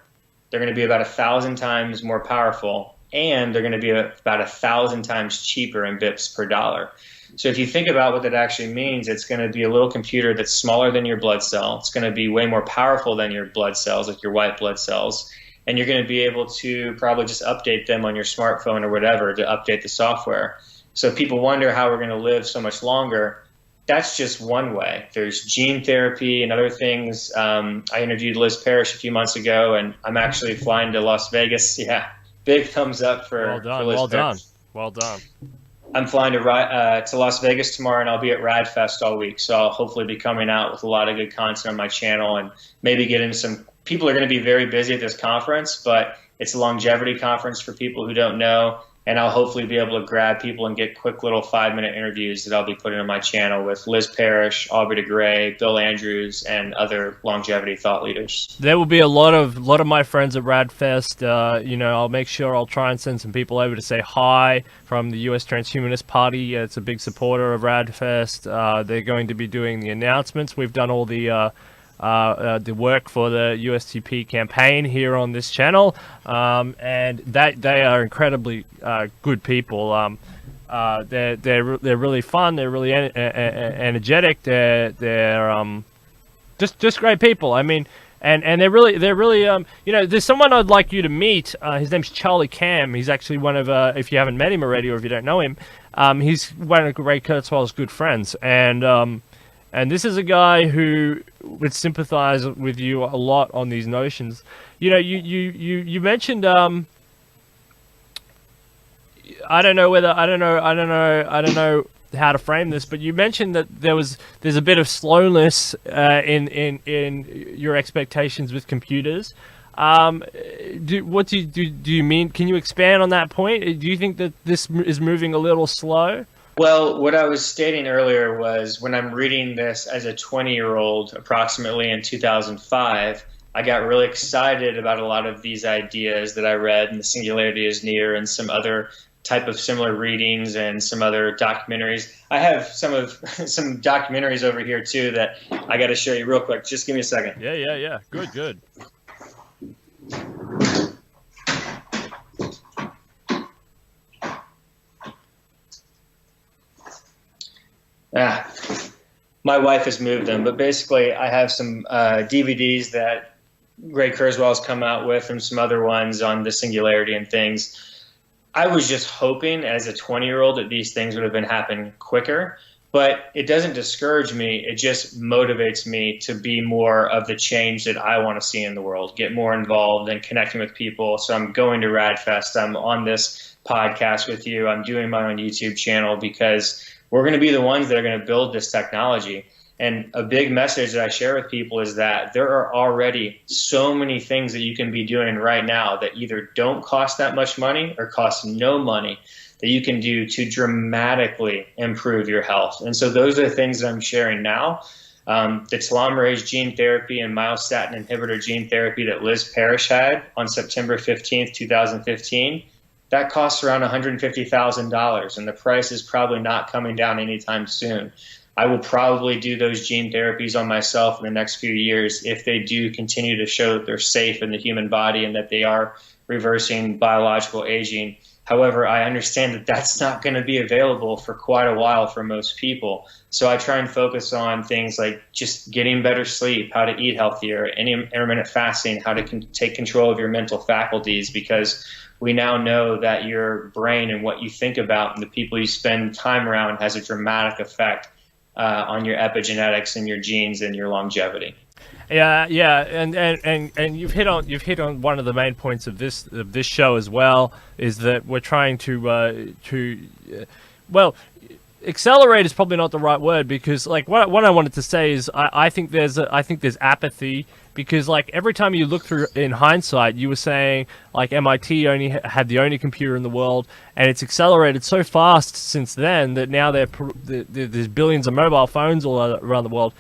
S2: They're going to be about 1,000 times more powerful, and they're going to be about 1,000 times cheaper in bips per dollar. So if you think about what that actually means, it's going to be a little computer that's smaller than your blood cell. It's going to be way more powerful than your blood cells, like your white blood cells. And you're going to be able to probably just update them on your smartphone or whatever to update the software. So if people wonder how we're going to live so much longer, that's just one way. There's gene therapy and other things. I interviewed Liz Parrish a few months ago, and I'm actually flying to Las Vegas. Yeah, big thumbs up for Liz Parrish.
S1: Well done.
S2: I'm flying to Las Vegas tomorrow, and I'll be at RAADfest all week. So I'll hopefully be coming out with a lot of good content on my channel and maybe get into some – people are going to be very busy at this conference, but it's a longevity conference for people who don't know. And I'll hopefully be able to grab people and get quick little 5-minute interviews that I'll be putting on my channel with Liz Parrish, Aubrey de Grey, Bill Andrews, and other longevity thought leaders.
S1: There will be a lot of my friends at RAADfest. I'll make sure I'll try and send some people over to say hi from the U.S. Transhumanist Party. It's a big supporter of RAADfest. They're going to be doing the announcements. We've done all the work for the USTP campaign here on this channel, and they are incredibly good people. They're really fun. They're really energetic. They're just great people. I mean, and they're really there's someone I'd like you to meet. His name's Charlie Cam. He's actually one of if you haven't met him already or if you don't know him, he's one of Ray Kurzweil's good friends, and this is a guy who would sympathize with you a lot on these notions. You mentioned I don't know how to frame this, but you mentioned that there's a bit of slowness in your expectations with computers. What do you mean? Can you expand on that point? Do you think that this is moving a little slow?
S2: Well, what I was stating earlier was when I'm reading this as a 20-year-old, approximately in 2005, I got really excited about a lot of these ideas that I read, and the Singularity is Near and some other type of similar readings and some other documentaries. I have some documentaries over here too that I got to show you real quick. Just give me a second.
S1: Yeah. Good.
S2: My wife has moved them, but basically I have some DVDs that Ray Kurzweil's come out with and some other ones on the Singularity and things. I was just hoping as a 20-year-old that these things would have been happening quicker, but it doesn't discourage me. It just motivates me to be more of the change that I want to see in the world, get more involved and connecting with people. So I'm going to RAADfest. I'm on this podcast with you. I'm doing my own YouTube channel because we're going to be the ones that are going to build this technology. And a big message that I share with people is that there are already so many things that you can be doing right now that either don't cost that much money or cost no money that you can do to dramatically improve your health. And so those are the things that I'm sharing now. The telomerase gene therapy and myostatin inhibitor gene therapy that Liz Parrish had on September 15th, 2015, that costs around $150,000, and the price is probably not coming down anytime soon. I will probably do those gene therapies on myself in the next few years if they do continue to show that they're safe in the human body and that they are reversing biological aging. However, I understand that that's not going to be available for quite a while for most people. So I try and focus on things like just getting better sleep, how to eat healthier, intermittent fasting, how to take control of your mental faculties, because we now know that your brain and what you think about and the people you spend time around has a dramatic effect on your epigenetics and your genes and your longevity.
S1: Yeah, and you've hit on one of the main points of this show as well, is that we're trying to accelerate is probably not the right word, because like what I wanted to say is I think there's apathy, because like every time you look through in hindsight, you were saying like MIT only had the only computer in the world, and it's accelerated so fast since then that now there's billions of mobile phones all around the world.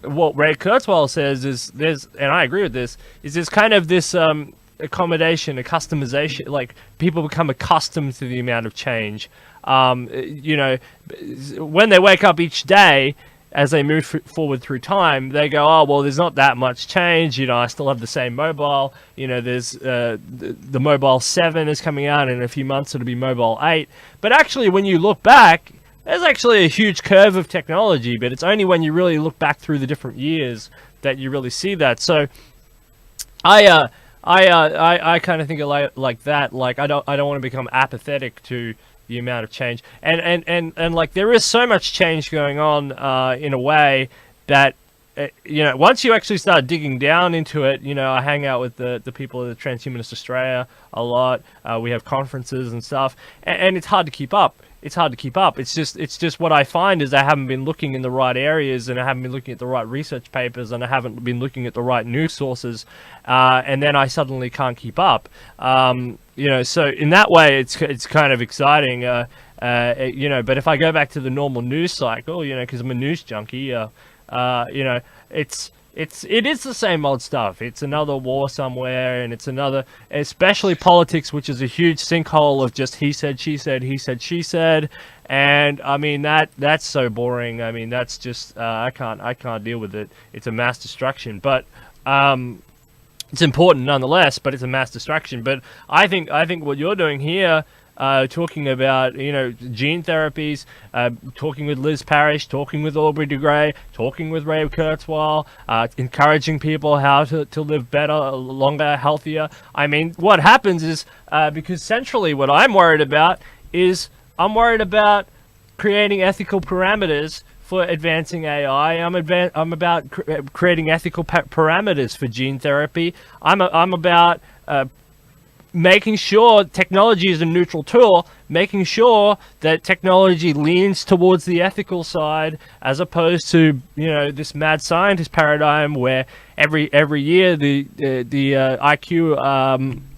S1: What Ray Kurzweil says is and I agree with this, is there's kind of this accommodation, a customization, like people become accustomed to the amount of change. When they wake up each day, as they move forward through time, they go, oh, well, there's not that much change. I still have the same mobile. There's the mobile 7 is coming out, and in a few months it'll be mobile 8. But actually, when you look back, there's actually a huge curve of technology, but it's only when you really look back through the different years that you really see that. So I kind of think of like that. Like I don't want to become apathetic to the amount of change, and like there is so much change going on in a way that once you actually start digging down into it, I hang out with the people of the Transhumanist Australia a lot. We have conferences and stuff, and it's hard to keep up. It's just what I find is I haven't been looking in the right areas, and I haven't been looking at the right research papers, and I haven't been looking at the right news sources, and then I suddenly can't keep up. So in that way, it's kind of exciting. But if I go back to the normal news cycle, because I'm a news junkie, it is the same old stuff. It's another war somewhere, and it's another, especially politics, which is a huge sinkhole of just he said, she said, he said, she said, and I mean that's so boring. I mean that's just I can't deal with it. It's a mass destruction, but it's important nonetheless. But it's a mass destruction. But I think what you're doing here, talking about gene therapies, talking with Liz Parrish, talking with Aubrey de Grey, talking with Ray Kurzweil, encouraging people how to live better, longer, healthier. I mean, what happens is because centrally what I'm worried about is creating ethical parameters for advancing AI. I'm about creating ethical parameters for gene therapy. I'm about making sure technology is a neutral tool, making sure that technology leans towards the ethical side, as opposed to this mad scientist paradigm where every year the IQ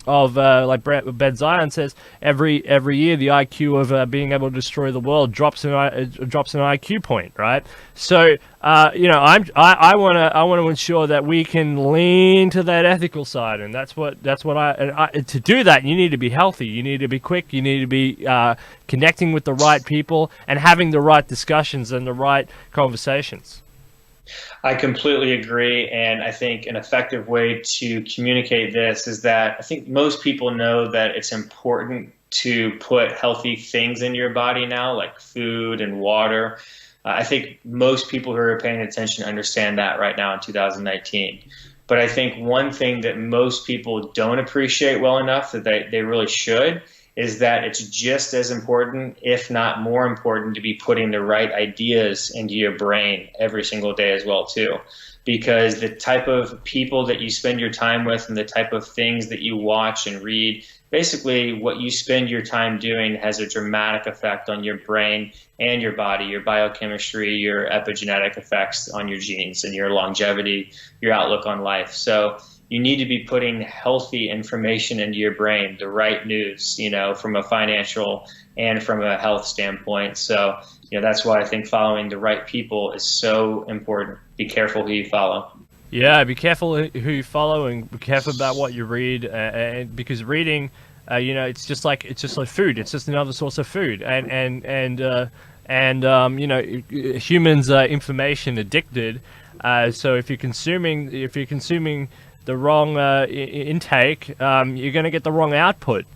S1: like Ben Zion says, every year the IQ of being able to destroy the world drops an IQ point, right? So I want to ensure that we can lean to that ethical side, and that's what to do that you need to be healthy, you need to be quick, you need to be connecting with the right people and having the right discussions and the right conversations.
S2: I completely agree, and I think an effective way to communicate this is that I think most people know that it's important to put healthy things in your body now, like food and water. I think most people who are paying attention understand that right now in 2019. But I think one thing that most people don't appreciate well enough that they really should is that it's just as important, if not more important, to be putting the right ideas into your brain every single day as well too. Because the type of people that you spend your time with and the type of things that you watch and read, basically what you spend your time doing has a dramatic effect on your brain and your body, your biochemistry, your epigenetic effects on your genes and your longevity, your outlook on life. So you need to be putting healthy information into your brain, the right news, from a financial and from a health standpoint. So, that's why I think following the right people is so important. Be careful who you follow.
S1: Yeah, be careful who you follow, and be careful about what you read, and because reading, it's just like food. It's just another source of food, and humans are information addicted. So if you're consuming the wrong intake, you're going to get the wrong output.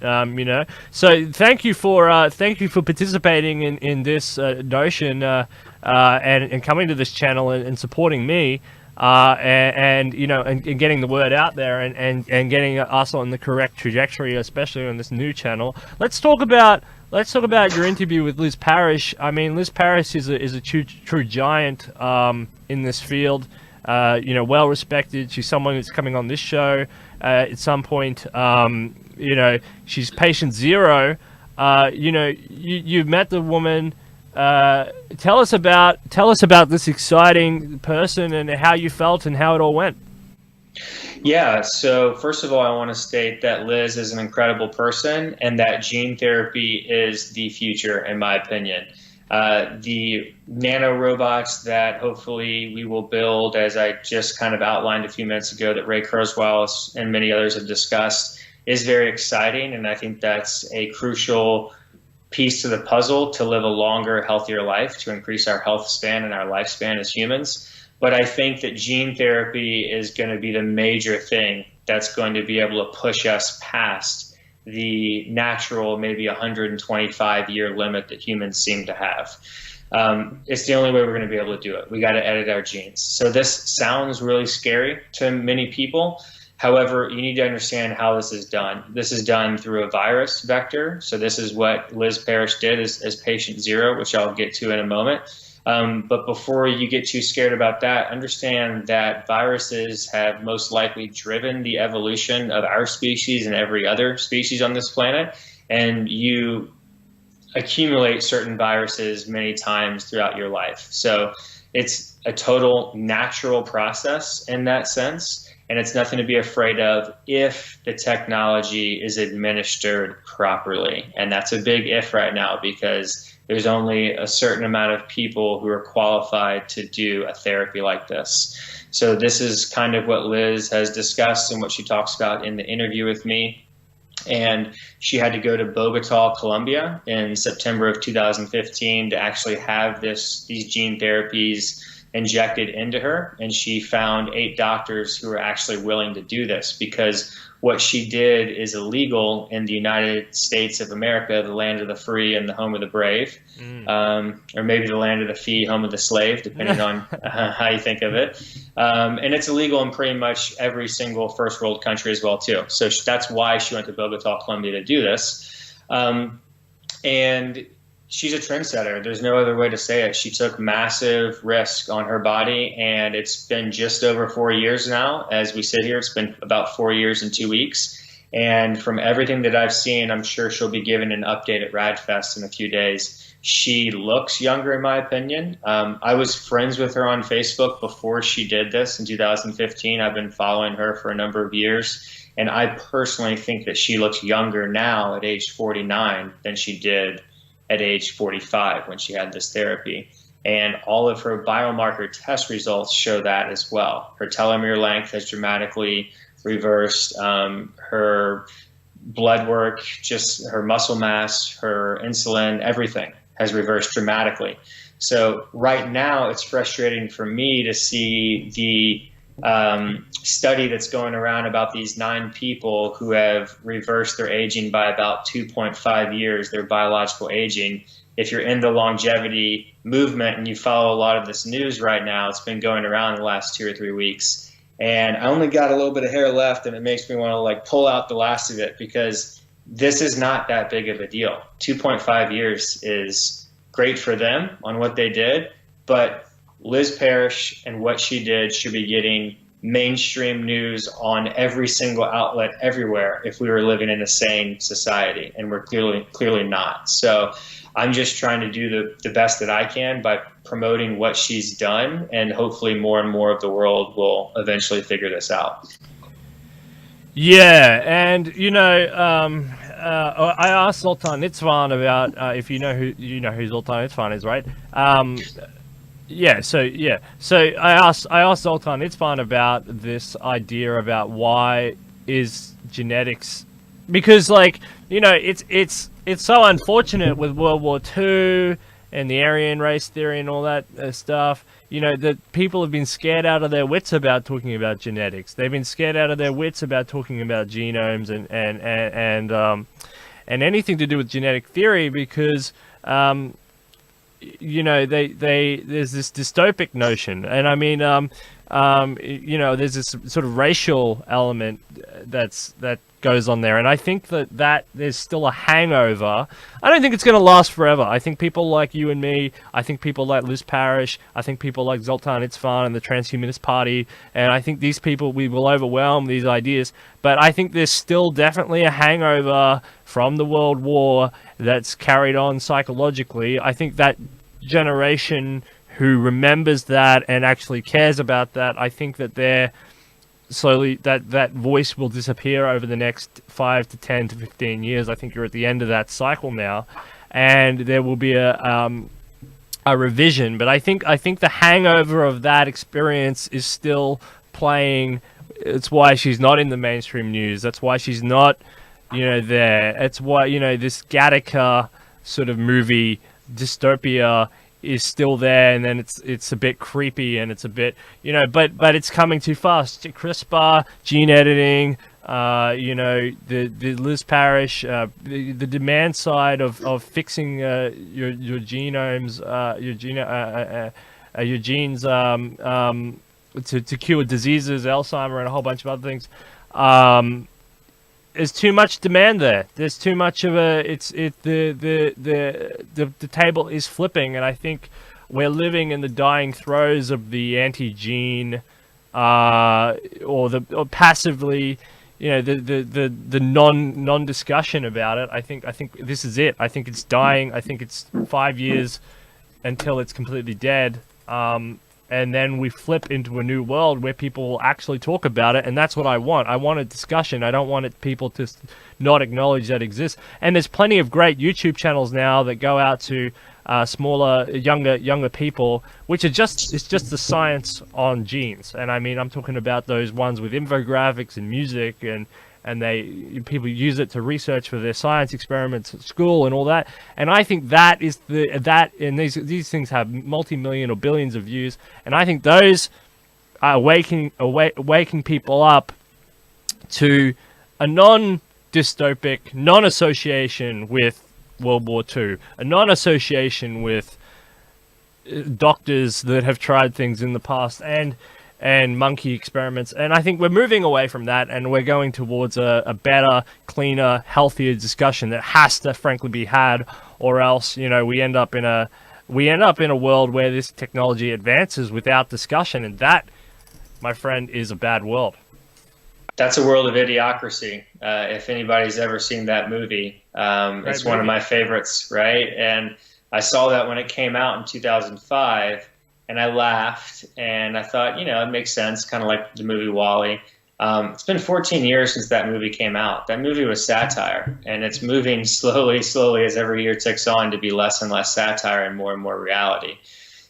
S1: So thank you for participating in this notion and coming to this channel and supporting me. And getting the word out there and getting us on the correct trajectory, especially on this new channel. Let's talk about your interview with Liz Parrish. I mean, Liz Parrish is a true giant in this field. Well respected. She's someone who's coming on this show at some point. She's patient zero. You've met the woman. Tell us about this exciting person and how you felt and how it all went.
S2: Yeah, so first of all, I want to state that Liz is an incredible person and that gene therapy is the future, in my opinion. The nano robots that hopefully we will build, as I just kind of outlined a few minutes ago, that Ray Kurzweil and many others have discussed, is very exciting. And I think that's a crucial piece to the puzzle to live a longer, healthier life, to increase our health span and our lifespan as humans. But I think that gene therapy is going to be the major thing that's going to be able to push us past the natural, maybe 125-year limit that humans seem to have. It's the only way we're going to be able to do it. We got to edit our genes. So this sounds really scary to many people. However, you need to understand how this is done. This is done through a virus vector. So this is what Liz Parrish did as patient zero, which I'll get to in a moment. But before you get too scared about that, understand that viruses have most likely driven the evolution of our species and every other species on this planet. And you accumulate certain viruses many times throughout your life. So it's a total natural process in that sense. And it's nothing to be afraid of if the technology is administered properly. And that's a big if right now, because there's only a certain amount of people who are qualified to do a therapy like this. So this is kind of what Liz has discussed and what she talks about in the interview with me. And she had to go to Bogota, Colombia in September of 2015 to actually have these gene therapies injected into her. And she found 8 doctors who were actually willing to do this, because what she did is illegal in the United States of America, the land of the free and the home of the brave, or maybe the land of the fee, home of the slave, depending on how you think of it. And it's illegal in pretty much every single first world country as well, too. So that's why she went to Bogota, Colombia to do this. And she's a trendsetter. There's no other way to say it. She took massive risk on her body, and it's been just over 4 years now. As we sit here, it's been about 4 years and 2 weeks. And from everything that I've seen, I'm sure she'll be given an update at RAADfest in a few days. She looks younger, in my opinion. I was friends with her on Facebook before she did this in 2015. I've been following her for a number of years. And I personally think that she looks younger now at age 49 than she did at age 45 when she had this therapy. And all of her biomarker test results show that as well. Her telomere length has dramatically reversed. Her blood work, just her muscle mass, her insulin, everything has reversed dramatically. So right now it's frustrating for me to see the study that's going around about these 9 people who have reversed their aging by about 2.5 years, their biological aging. If you're in the longevity movement and you follow a lot of this news right now, it's been going around the last 2 or 3 weeks. And I only got a little bit of hair left, and it makes me want to like pull out the last of it, because this is not that big of a deal. 2.5 years is great for them on what they did, but Liz Parrish and what she did should be getting mainstream news on every single outlet everywhere if we were living in a sane society, and we're clearly not. So I'm just trying to do the best that I can by promoting what she's done, and hopefully more and more of the world will eventually figure this out.
S1: Yeah, and I asked Zoltan Itzvan about if you know who Zoltan Itzvan is, right? So I asked Zoltan Itzvan about this idea about why is genetics, because it's so unfortunate with World War II and the Aryan race theory and all that stuff. That people have been scared out of their wits about talking about genetics. They've been scared out of their wits about talking about genomes and anything to do with genetic theory, because there's this dystopic notion, and I mean there's this sort of racial element that goes on there, and I think that there's still a hangover. I don't think it's going to last forever. I think people like you and me, I think people like Liz Parrish, I think people like Zoltan Itzvan and the Transhumanist Party, and I think these people, we will overwhelm these ideas, but I think there's still definitely a hangover from the World War that's carried on psychologically. I think that generation who remembers that and actually cares about that, I think that they're slowly, that voice will disappear over the next 5 to 10 to 15 years. I think you're at the end of that cycle now, and there will be a revision. But I think the hangover of that experience is still playing. It's why she's not in the mainstream news. That's why she's not, there. It's why, this Gattaca sort of movie dystopia is still there, and then it's a bit creepy, and it's a bit, but it's coming too fast. CRISPR, gene editing, the Liz Parrish, the demand side of fixing your genomes, your genes to cure diseases, Alzheimer, and a whole bunch of other things. There's too much demand there. There's too much of the table is flipping, and I think we're living in the dying throes of the anti-gene, or passively, the non-discussion about it. I think this is it. I think it's dying. I think it's 5 years until it's completely dead. And then we flip into a new world where people will actually talk about it, and that's what I want. I want a discussion. I don't want people to not acknowledge that exists. And there's plenty of great YouTube channels now that go out to smaller, younger people, which it's just the science on genes. And I mean, I'm talking about those ones with infographics and music, and people use it to research for their science experiments at school and all that. And I think that is and these things have multi-million or billions of views, and I think those are waking people up to a non-dystopic, non-association with World War II, a non-association with doctors that have tried things in the past, and monkey experiments. And I think we're moving away from that, and we're going towards a better, cleaner, healthier discussion that has to frankly be had, or else we end up in a world where this technology advances without discussion, and that, my friend, is a bad world.
S2: That's a world of idiocracy. If anybody's ever seen that movie, it's one of my favorites, right? And I saw that when it came out in 2005, and I laughed, and I thought, it makes sense, kind of like the movie WALL-E. It's been 14 years since that movie came out. That movie was satire, and it's moving slowly as every year ticks on to be less and less satire and more reality.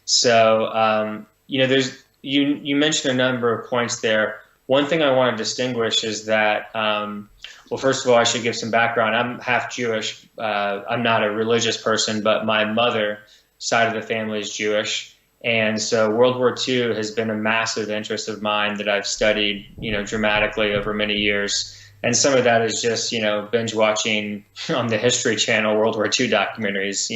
S2: So, you mentioned a number of points there. One thing I want to distinguish is that, well, first of all, I should give some background. I'm half Jewish. I'm not a religious person, but my mother side of the family is Jewish. And so World War II has been a massive interest of mine that I've studied, dramatically over many years. And some of that is just, binge watching on the History Channel World War II documentaries,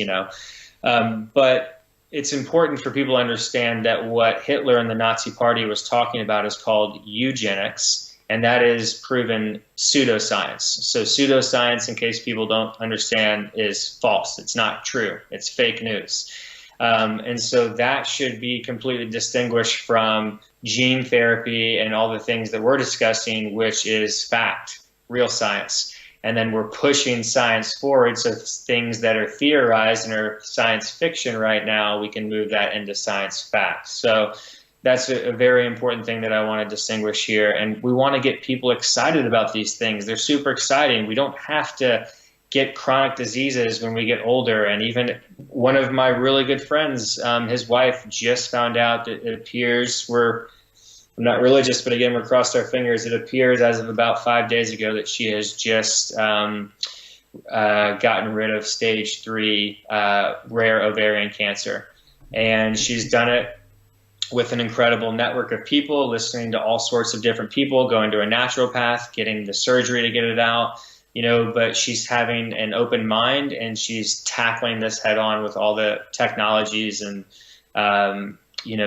S2: But it's important for people to understand that what Hitler and the Nazi Party was talking about is called eugenics, and that is proven pseudoscience. So pseudoscience, in case people don't understand, is false. It's not true. It's fake news. And so that should be completely distinguished from gene therapy and all the things that we're discussing, which is fact, real science. And then we're pushing science forward. So things that are theorized and are science fiction right now, we can move that into science fact. So that's a very important thing that I want to distinguish here. And we want to get people excited about these things. They're super exciting. We don't have to get chronic diseases when we get older. And even one of my really good friends, his wife just found out that it appears I'm not religious, but again, we're crossed our fingers. It appears as of about 5 days ago that she has just gotten rid of stage 3 rare ovarian cancer. And she's done it with an incredible network of people, listening to all sorts of different people, going to a naturopath, getting the surgery to get it out. But she's having an open mind, and she's tackling this head on with all the technologies and,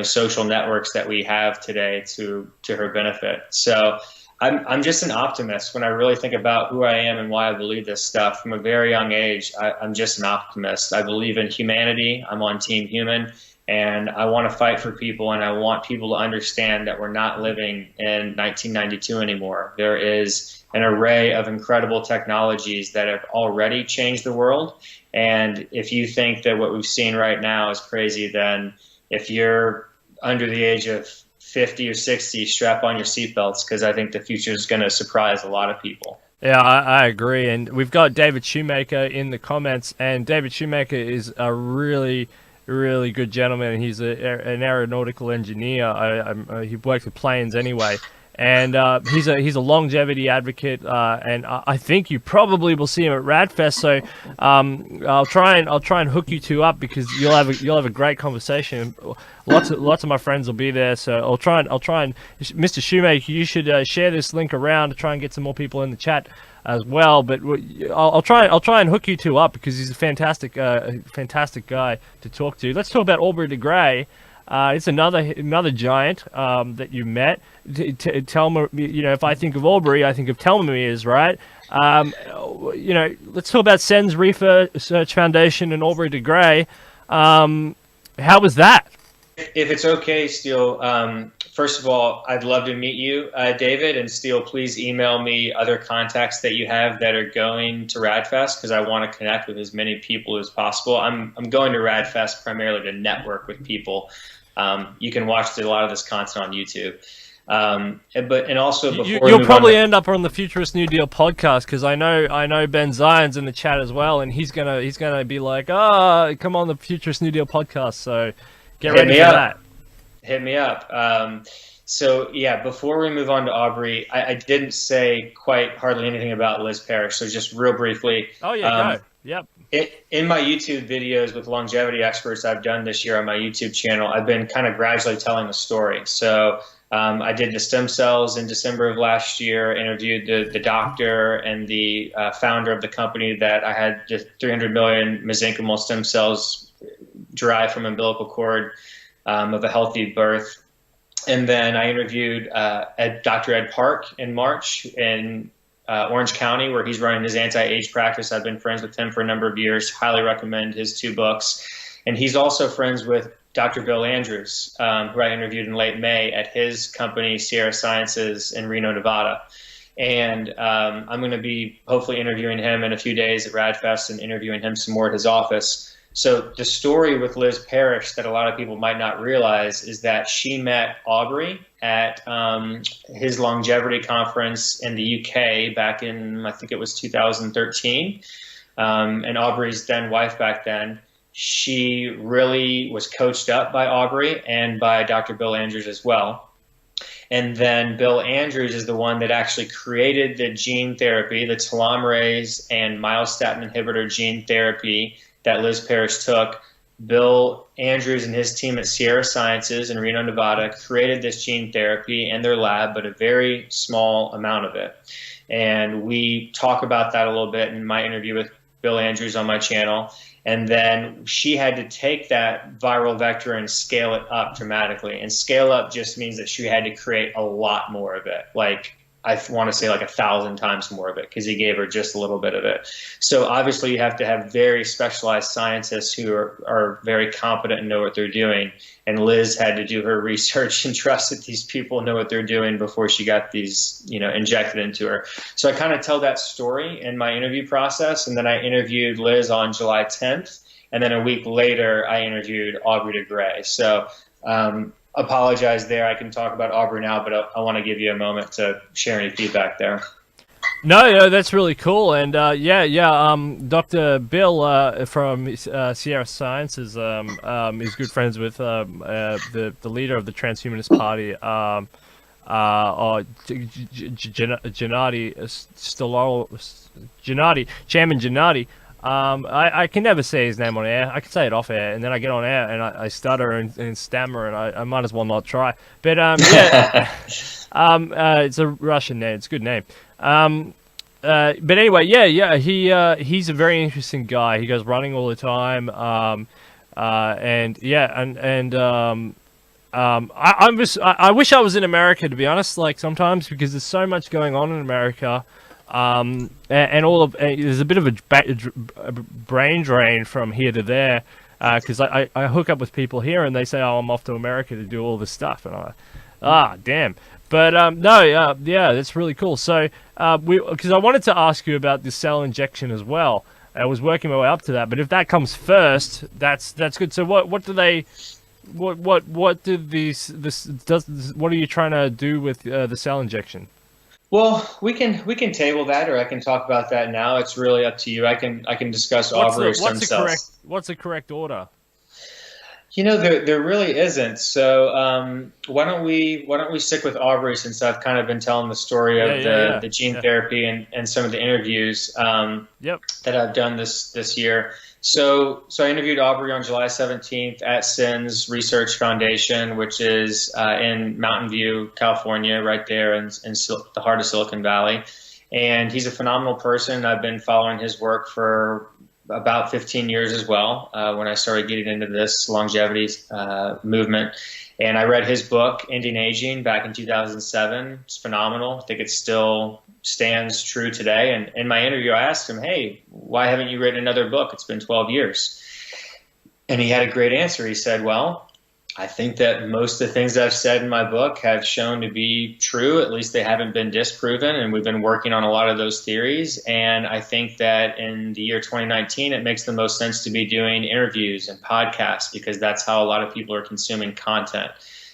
S2: social networks that we have today to her benefit. So I'm just an optimist. When I really think about who I am and why I believe this stuff from a very young age, I'm just an optimist. I believe in humanity. I'm on Team Human, and I want to fight for people, and I want people to understand that we're not living in 1992 anymore. There is an array of incredible technologies that have already changed the world. And if you think that what we've seen right now is crazy, then if you're under the age of 50 or 60, strap on your seatbelts, because I think the future is going to surprise a lot of people.
S1: Yeah, I agree. And we've got David Shoemaker in the comments, and David Shoemaker is a really good gentleman. He's an aeronautical engineer. He works with planes anyway. And he's a longevity advocate, and I think you probably will see him at RAADfest. So I'll try and hook you two up, because you'll have a great conversation. Lots of my friends will be there. So I'll try and Mr. Shoemaker, you should share this link around to try and get some more people in the chat as well. But I'll try and hook you two up, because he's a fantastic guy to talk to. Let's talk about Aubrey de Grey. It's another giant that you met. Tell me, if I think of Aubrey, I think of telomeres, right? Let's talk about Sen's Research Foundation and Aubrey de Grey. How was that?
S2: If it's okay, Steele, first of all, I'd love to meet you, David, and Steele, please email me other contacts that you have that are going to RAADfest, because I want to connect with as many people as possible. I'm going to RAADfest primarily to network with people. You can watch a lot of this content on YouTube. And also before
S1: you'll probably end up on the Futurist New Deal podcast, because I know Ben Zion's in the chat as well, and he's gonna be like, come on the Futurist New Deal podcast. So get ready for that.
S2: Hit me up. So yeah, before we move on to Aubrey, I didn't say quite hardly anything about Liz Parrish. So just real briefly.
S1: Oh yeah, go. Yep.
S2: In my YouTube videos with longevity experts I've done this year on my YouTube channel, I've been kind of gradually telling the story. So I did the stem cells in December of last year, interviewed the doctor and the founder of the company that I had the 300 million mesenchymal stem cells derived from umbilical cord of a healthy birth. And then I interviewed Dr. Ed Park in March in Orange County, where he's running his anti-age practice. I've been friends with him for a number of years. Highly recommend his 2 books. And he's also friends with Dr. Bill Andrews, who I interviewed in late May at his company, Sierra Sciences in Reno, Nevada. And I'm going to be hopefully interviewing him in a few days at RAADfest and interviewing him some more at his office. So the story with Liz Parrish that a lot of people might not realize is that she met Aubrey at his longevity conference in the UK back in, I think it was 2013. And Aubrey's then wife back then, she really was coached up by Aubrey and by Dr. Bill Andrews as well. And then Bill Andrews is the one that actually created the gene therapy, the telomerase and myostatin inhibitor gene therapy that Liz Parrish took. Bill Andrews and his team at Sierra Sciences in Reno, Nevada, created this gene therapy in their lab, but a very small amount of it. And we talk about that a little bit in my interview with Bill Andrews on my channel. And then she had to take that viral vector and scale it up dramatically. And scale up just means that she had to create a lot more of it. Like, I want to say like 1,000 times more of it, because he gave her just a little bit of it. So obviously you have to have very specialized scientists who are very competent and know what they're doing. And Liz had to do her research and trust that these people know what they're doing before she got these, injected into her. So I kind of tell that story in my interview process. And then I interviewed Liz on July 10th. And then a week later, I interviewed Aubrey de Grey. So, apologize there. I can talk about Aubrey now, but I want to give you a moment to share any feedback there.
S1: No, that's really cool. And Dr. Bill from Sierra Sciences is good friends with the leader of the Transhumanist Party, Chairman Gennady. I can never say his name on air. I can say it off air, and then I get on air and I stutter and stammer, and I might as well not try. But it's a Russian name. It's a good name. But anyway, he's a very interesting guy. He goes running all the time. I wish I was in America, to be honest. Like, sometimes, because there's so much going on in America. There's a bit of a brain drain from here to there, because I hook up with people here and they say, "Oh, I'm off to America to do all this stuff," and I'm like, damn. But that's really cool. So because I wanted to ask you about the cell injection as well. I was working my way up to that, but if that comes first, that's good. So what are you trying to do with the cell injection?
S2: Well, we can table that, or I can talk about that now. It's really up to you. I can discuss Aubrey or stem cells.
S1: What's the correct order?
S2: There really isn't. So why don't we stick with Aubrey, since I've kind of been telling the story of the gene therapy and some of the interviews that I've done this year. So I interviewed Aubrey on July 17th at SINS Research Foundation, which is in Mountain View, California, right there in the heart of Silicon Valley. And he's a phenomenal person. I've been following his work for about 15 years as well, when I started getting into this longevity movement. And I read his book, Ending Aging, back in 2007. It's phenomenal. I think it still stands true today. And in my interview, I asked him, "Hey, why haven't you written another book? It's been 12 years. And he had a great answer. He said, "Well, I think that most of the things I've said in my book have shown to be true. At least they haven't been disproven. And we've been working on a lot of those theories. And I think that in the year 2019, it makes the most sense to be doing interviews and podcasts, because that's how a lot of people are consuming content."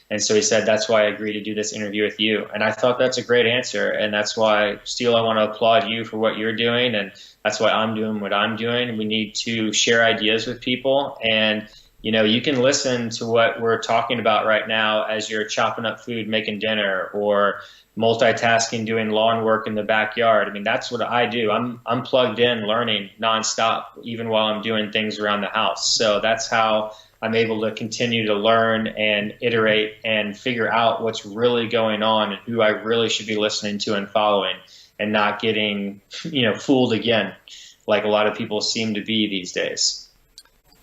S2: And so he said, "That's why I agreed to do this interview with you." And I thought that's a great answer. And that's why, Steele, I want to applaud you for what you're doing. And that's why I'm doing what I'm doing. We need to share ideas with people. And you can listen to what we're talking about right now as you're chopping up food, making dinner, or multitasking, doing lawn work in the backyard. I mean, that's what I do. I'm plugged in, learning nonstop, even while I'm doing things around the house. So that's how I'm able to continue to learn and iterate and figure out what's really going on and who I really should be listening to and following, and not getting, fooled again, like a lot of people seem to be these days.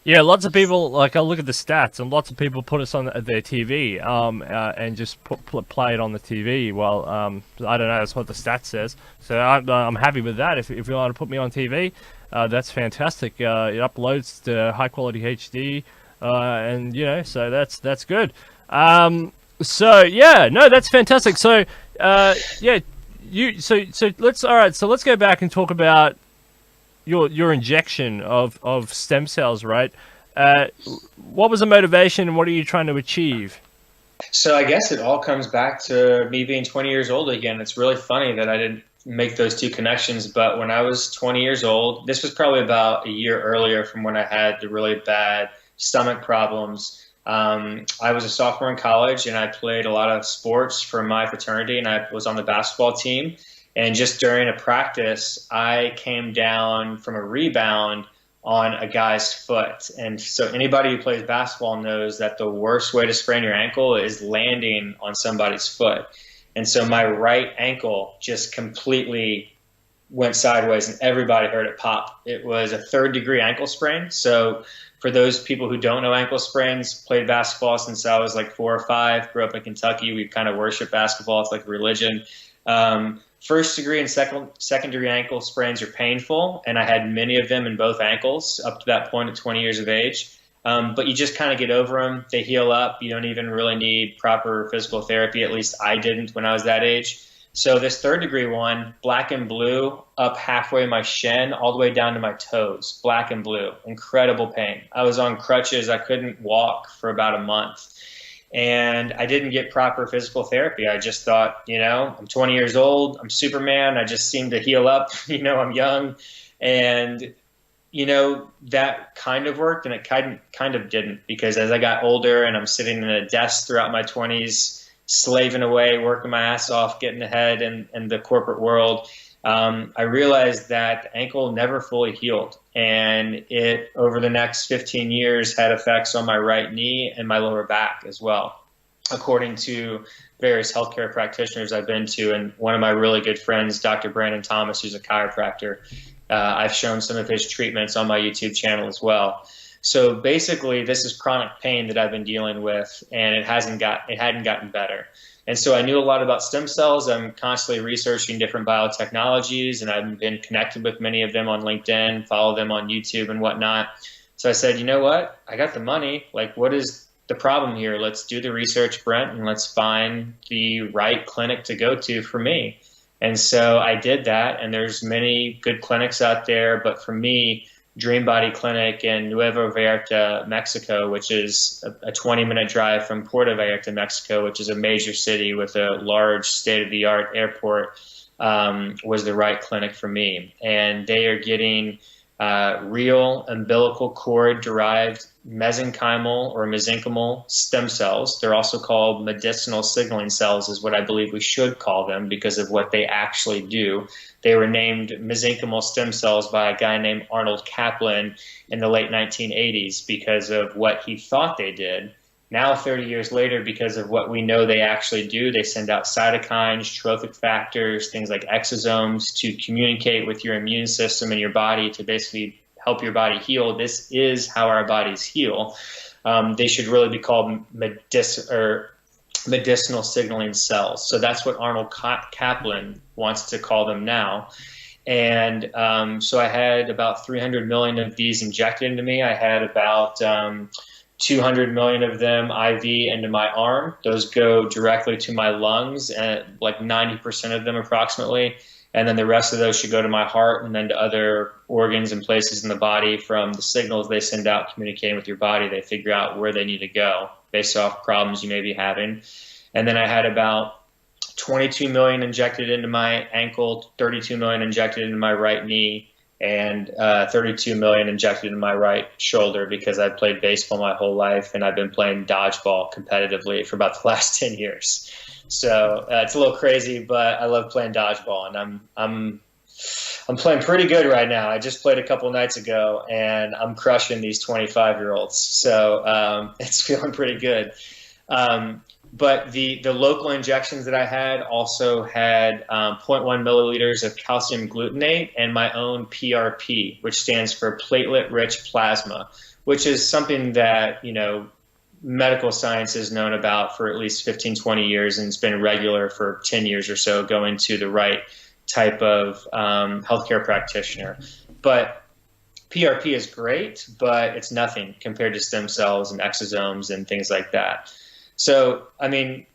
S1: Yeah, lots of people, like, I look at the stats, and lots of people put us on their TV and just play it on the TV. Well, I don't know, that's what the stats says. So I'm happy with that. If you want to put me on TV, that's fantastic. It uploads to high-quality HD, so that's good. That's fantastic. So, let's go back and talk about your injection of stem cells, right? Uh, what was the motivation, and what are you trying to achieve?
S2: So I guess it all comes back to me being 20 years old again. It's really funny that I didn't make those two connections, but when I was 20 years old, this was probably about a year earlier from when I had the really bad stomach problems. I was a sophomore in college and I played a lot of sports for my fraternity, and I was on the basketball team. And just during a practice, I came down from a rebound on a guy's foot. And so anybody who plays basketball knows that the worst way to sprain your ankle is landing on somebody's foot. And so my right ankle just completely went sideways and everybody heard it pop. It was a 3rd-degree ankle sprain. So for those people who don't know ankle sprains, played basketball since I was like 4 or 5, grew up in Kentucky. We kind of worship basketball. It's like a religion. 1st-degree and 2nd-degree ankle sprains are painful, and I had many of them in both ankles up to that point at 20 years of age. But you just kind of get over them. They heal up. You don't even really need proper physical therapy. At least I didn't when I was that age. So this 3rd-degree one, black and blue, up halfway my shin, all the way down to my toes, black and blue, incredible pain. I was on crutches. I couldn't walk for about a month. And I didn't get proper physical therapy. I just thought, I'm 20 years old. I'm Superman. I just seem to heal up. I'm young. And, that kind of worked, and it kind of didn't, because as I got older and I'm sitting in a desk throughout my 20s, slaving away, working my ass off, getting ahead in the corporate world, I realized that the ankle never fully healed. And it, over the next 15 years, had effects on my right knee and my lower back as well, according to various healthcare practitioners I've been to. And one of my really good friends, Dr. Brandon Thomas, who's a chiropractor, I've shown some of his treatments on my YouTube channel as well. So basically, this is chronic pain that I've been dealing with, and it hadn't gotten better. And so I knew a lot about stem cells. I'm constantly researching different biotechnologies, and I've been connected with many of them on LinkedIn, follow them on YouTube and whatnot. So I said, you know what? I got the money. Like, what is the problem here? Let's do the research, Brent, and let's find the right clinic to go to for me. And so I did that, and there's many good clinics out there, but for me, Dream Body Clinic in Nuevo Vallarta, Mexico, which is a 20-minute drive from Puerto Vallarta, Mexico, which is a major city with a large state-of-the-art airport, was the right clinic for me. And they are getting real umbilical cord-derived mesenchymal or mesenchymal stem cells. They're also called medicinal signaling cells, is what I believe we should call them because of what they actually do. They were named mesenchymal stem cells by a guy named Arnold Kaplan in the late 1980s because of what he thought they did. Now, 30 years later, because of what we know they actually do, they send out cytokines, trophic factors, things like exosomes to communicate with your immune system and your body to basically help your body heal. This is how our bodies heal. They should really be called medicinal signaling cells. So that's what Arnold Kaplan wants to call them now. And so I had about 300 million of these injected into me. I had about 200 million of them IV into my arm. Those go directly to my lungs, and like 90% of them approximately. And then the rest of those should go to my heart and then to other organs and places in the body from the signals they send out communicating with your body. They figure out where they need to go based off problems you may be having. And then I had about 22 million injected into my ankle, 32 million injected into my right knee, and 32 million injected into my right shoulder because I've played baseball my whole life and I've been playing dodgeball competitively for about the last 10 years. So it's a little crazy, but I love playing dodgeball, and I'm playing pretty good right now. I just played a couple nights ago, and I'm crushing these 25-year-olds. So it's feeling pretty good. But the local injections that I had also had 0.1 milliliters of calcium glutamate and my own PRP, which stands for platelet-rich plasma, which is something that, medical science is known about for at least 15, 20 years, and it's been regular for 10 years or so, going to the right type of healthcare practitioner. But PRP is great, but it's nothing compared to stem cells and exosomes and things like that. So, I mean,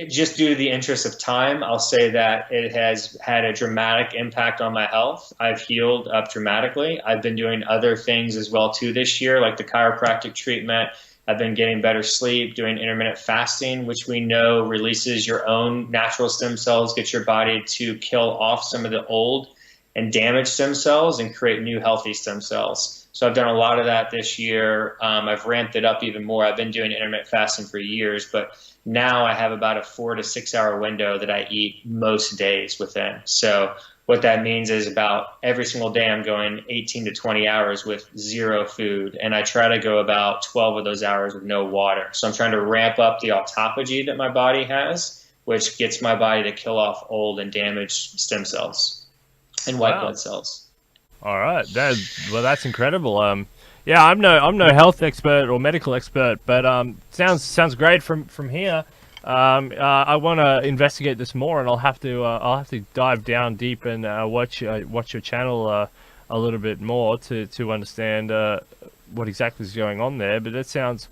S2: Just due to the interest of time, I'll say that it has had a dramatic impact on my health. I've healed up dramatically. I've been doing other things as well too this year, like the chiropractic treatment. I've been getting better sleep, doing intermittent fasting, which we know releases your own natural stem cells, gets your body to kill off some of the old and damaged stem cells and create new healthy stem cells. So I've done a lot of that this year. I've ramped it up even more. I've been doing intermittent fasting for years, but now I have about a 4 to 6 hour window that I eat most days within. So what that means is about every single day I'm going 18 to 20 hours with zero food, and I try to go about 12 of those hours with no water. So I'm trying to ramp up the autophagy that my body has, which gets my body to kill off old and damaged stem cells and white blood cells. All
S1: right, that's incredible. Yeah, I'm no health expert or medical expert, but sounds great from here. I want to investigate this more, and I'll have to dive down deep and watch your channel a little bit more to understand what exactly is going on there. But that sounds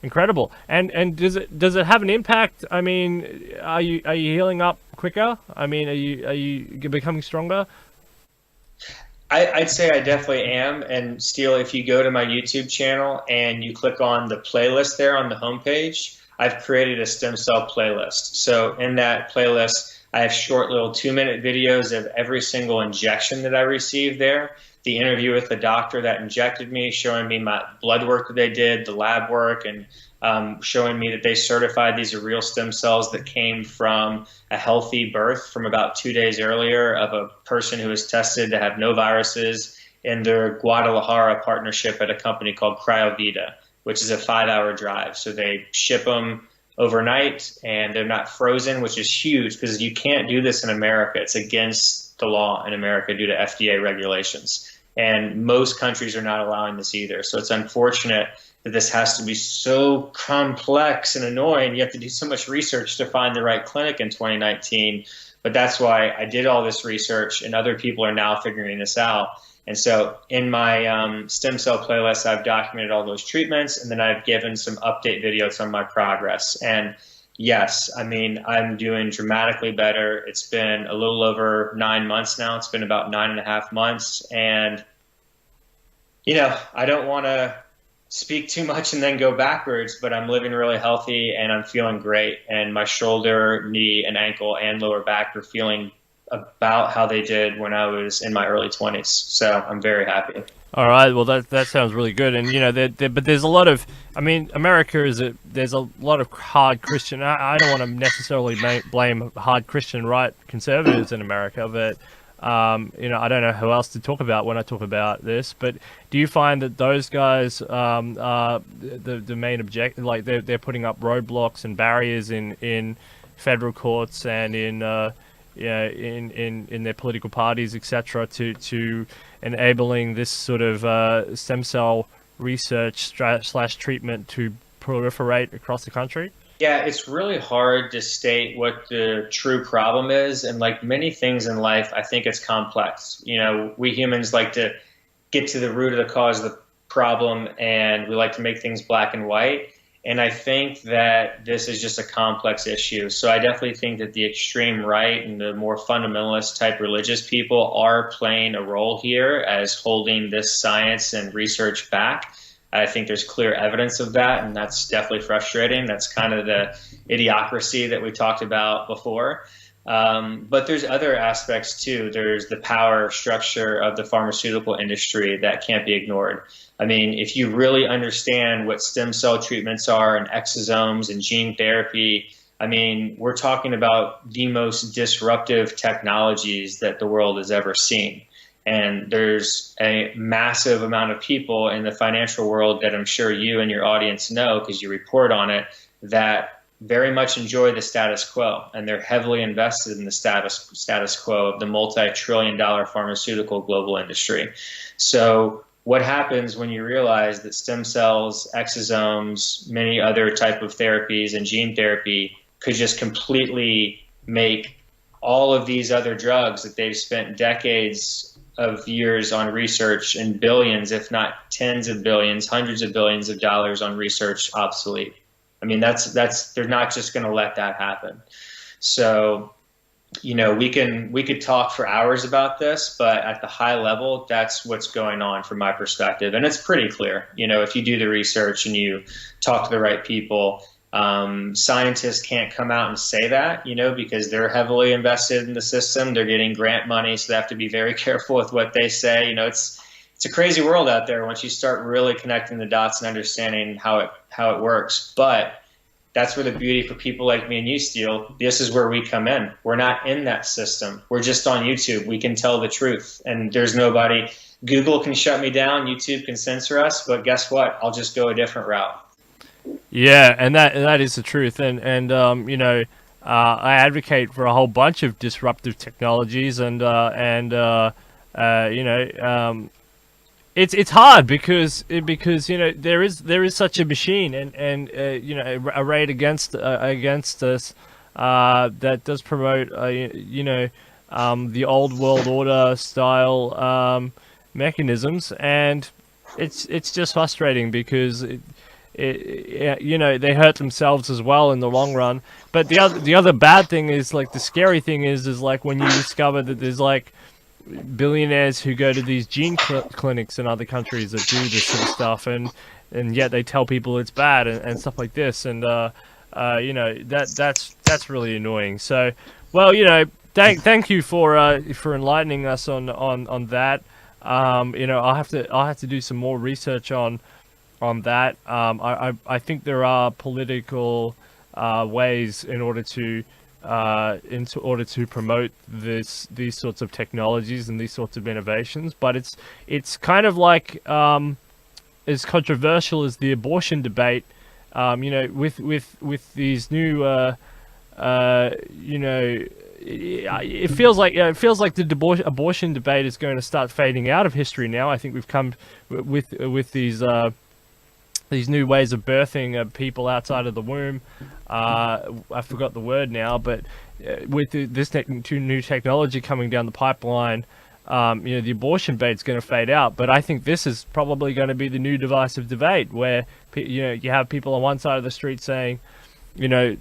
S1: incredible. And does it have an impact? I mean, are you healing up quicker? I mean, are you becoming stronger?
S2: I'd say I definitely am. And Steele, if you go to my YouTube channel and you click on the playlist there on the homepage, I've created a stem cell playlist. So in that playlist, I have short little 2-minute videos of every single injection that I received there, the interview with the doctor that injected me, showing me my blood work that they did, the lab work, and showing me that they certified these are real stem cells that came from a healthy birth from about 2 days earlier of a person who was tested to have no viruses in their Guadalajara partnership at a company called CryoVita, which is a 5-hour drive. So they ship them overnight and they're not frozen, which is huge because you can't do this in America. It's against the law in America due to FDA regulations. And most countries are not allowing this either. So it's unfortunate that this has to be so complex and annoying. You have to do so much research to find the right clinic in 2019. But that's why I did all this research, and other people are now figuring this out. And so in my stem cell playlist, I've documented all those treatments, and then I've given some update videos on my progress. And yes, I mean, I'm doing dramatically better. It's been a little over 9 months now. It's been about 9.5 months. And, you know, I don't want to speak too much and then go backwards, but I'm living really healthy and I'm feeling great. And my shoulder, knee, and ankle and lower back are feeling about how they did when I was in my early 20s. So I'm very happy.
S1: All right, well that sounds really good, and you know, but there's a lot of, I mean, America there's a lot of hard Christian. I don't want to necessarily blame hard Christian right conservatives in America, but you know, I don't know who else to talk about when I talk about this. But do you find that those guys are the main objective? Like they're putting up roadblocks and barriers in federal courts and in their political parties, etc., to enabling this sort of stem cell research / treatment to proliferate across the country?
S2: Yeah, it's really hard to state what the true problem is. And like many things in life, I think it's complex. You know, we humans like to get to the root of the cause of the problem, and we like to make things black and white. And I think that this is just a complex issue. So I definitely think that the extreme right and the more fundamentalist type religious people are playing a role here as holding this science and research back. I think there's clear evidence of that, and that's definitely frustrating. That's kind of the idiocracy that we talked about before. But there's other aspects too. There's the power structure of the pharmaceutical industry that can't be ignored. I mean, if you really understand what stem cell treatments are and exosomes and gene therapy, I mean, we're talking about the most disruptive technologies that the world has ever seen. And there's a massive amount of people in the financial world that I'm sure you and your audience know because you report on it, that very much enjoy the status quo, and they're heavily invested in the status quo of the multi-trillion-dollar pharmaceutical global industry. So what happens when you realize that stem cells, exosomes, many other type of therapies, and gene therapy could just completely make all of these other drugs that they've spent decades of years on research and billions, if not tens of billions, hundreds of billions of dollars on research obsolete? I mean, they're not just going to let that happen. So, we could talk for hours about this, but at the high level, that's what's going on from my perspective. And it's pretty clear, if you do the research and you talk to the right people. Scientists can't come out and say that, because they're heavily invested in the system. They're getting grant money, so they have to be very careful with what they say. It's a crazy world out there once you start really connecting the dots and understanding how it works. But that's where the beauty for people like me and you, Steele, this is where we come in. We're not in that system. We're just on YouTube. We can tell the truth, and there's nobody. Google can shut me down. YouTube can censor us, but guess what? I'll just go a different route.
S1: Yeah, and that is the truth, and I advocate for a whole bunch of disruptive technologies, it's hard because there is such a machine, and arrayed against us that does promote the old world order style mechanisms, and it's just frustrating because they hurt themselves as well in the long run. But the other bad thing is, like, the scary thing is like when you discover that there's like billionaires who go to these gene clinics in other countries that do this sort of stuff, and yet they tell people it's bad and stuff like this, and that's really annoying. So, well, thank you for enlightening us on that. I'll have to do some more research on that. I think there are political ways in order to promote these sorts of technologies and these sorts of innovations, but it's kind of like as controversial as the abortion debate. With these new it feels like the abortion debate is going to start fading out of history now. I think we've come with these new ways of birthing people outside of the womb. I forgot the word now, but with this new technology coming down the pipeline, the abortion debate's going to fade out. But I think this is probably going to be the new divisive debate, where you have people on one side of the street saying,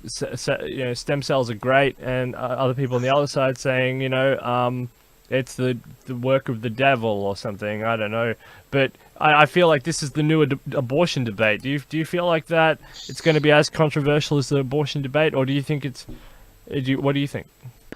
S1: stem cells are great, and other people on the other side saying, it's the work of the devil or something. I don't know, but I feel like this is the new abortion debate. Do you feel like that it's going to be as controversial as the abortion debate, or do you think what do you think?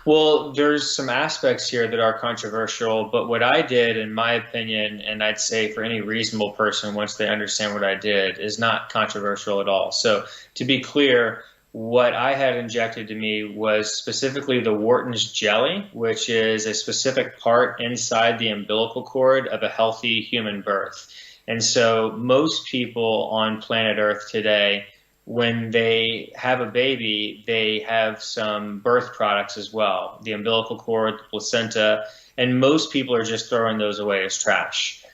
S2: Well, there's some aspects here that are controversial, but what I did, in my opinion, and I'd say for any reasonable person once they understand what I did, is not controversial at all. So to be clear, what I had injected to me was specifically the Wharton's jelly, which is a specific part inside the umbilical cord of a healthy human birth. And so most people on planet Earth today, when they have a baby, they have some birth products as well, the umbilical cord, the placenta, and most people are just throwing those away as trash.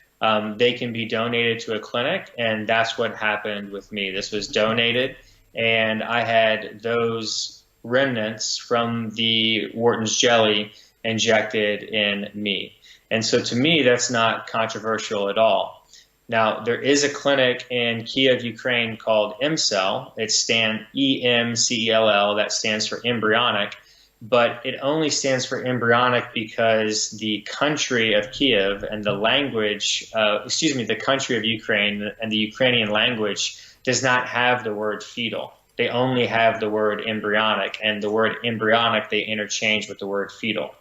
S2: They can be donated to a clinic, and that's what happened with me. This was donated, and I had those remnants from the Wharton's jelly injected in me. And so to me, that's not controversial at all. Now, there is a clinic in Kiev, Ukraine called EMCELL. It stands EMCELL, that stands for embryonic, but it only stands for embryonic because the country of Kiev and the language, the country of Ukraine and the Ukrainian language does not have the word fetal. They only have the word embryonic, and the word embryonic they interchange with the word fetal.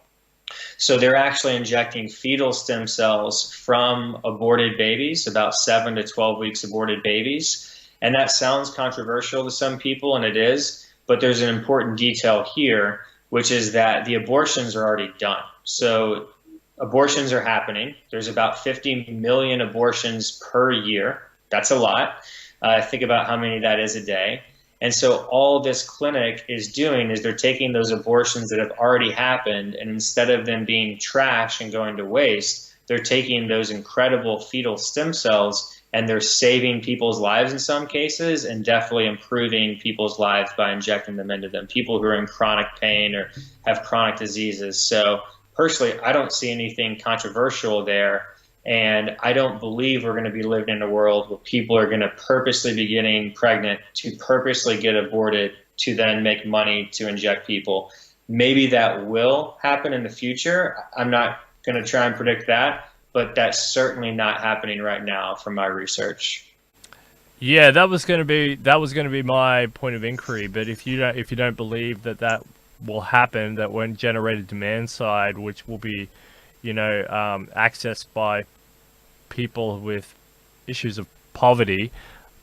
S2: So they're actually injecting fetal stem cells from aborted babies, about 7 to 12 weeks aborted babies. And that sounds controversial to some people, and it is, but there's an important detail here, which is that the abortions are already done. So abortions are happening. There's about 50 million abortions per year. That's a lot. Think about how many that is a day. And so all this clinic is doing is they're taking those abortions that have already happened, and instead of them being trash and going to waste, they're taking those incredible fetal stem cells and they're saving people's lives in some cases, and definitely improving people's lives by injecting them into them, people who are in chronic pain or have chronic diseases. So personally, I don't see anything controversial there. And I don't believe we're going to be living in a world where people are going to purposely be getting pregnant to purposely get aborted to then make money to inject people. Maybe that will happen in the future. I'm not going to try and predict that, but that's certainly not happening right now from my research.
S1: Yeah, that was going to be my point of inquiry. But if you don't believe that that will happen, that when generated demand side, which will be, accessed by people with issues of poverty,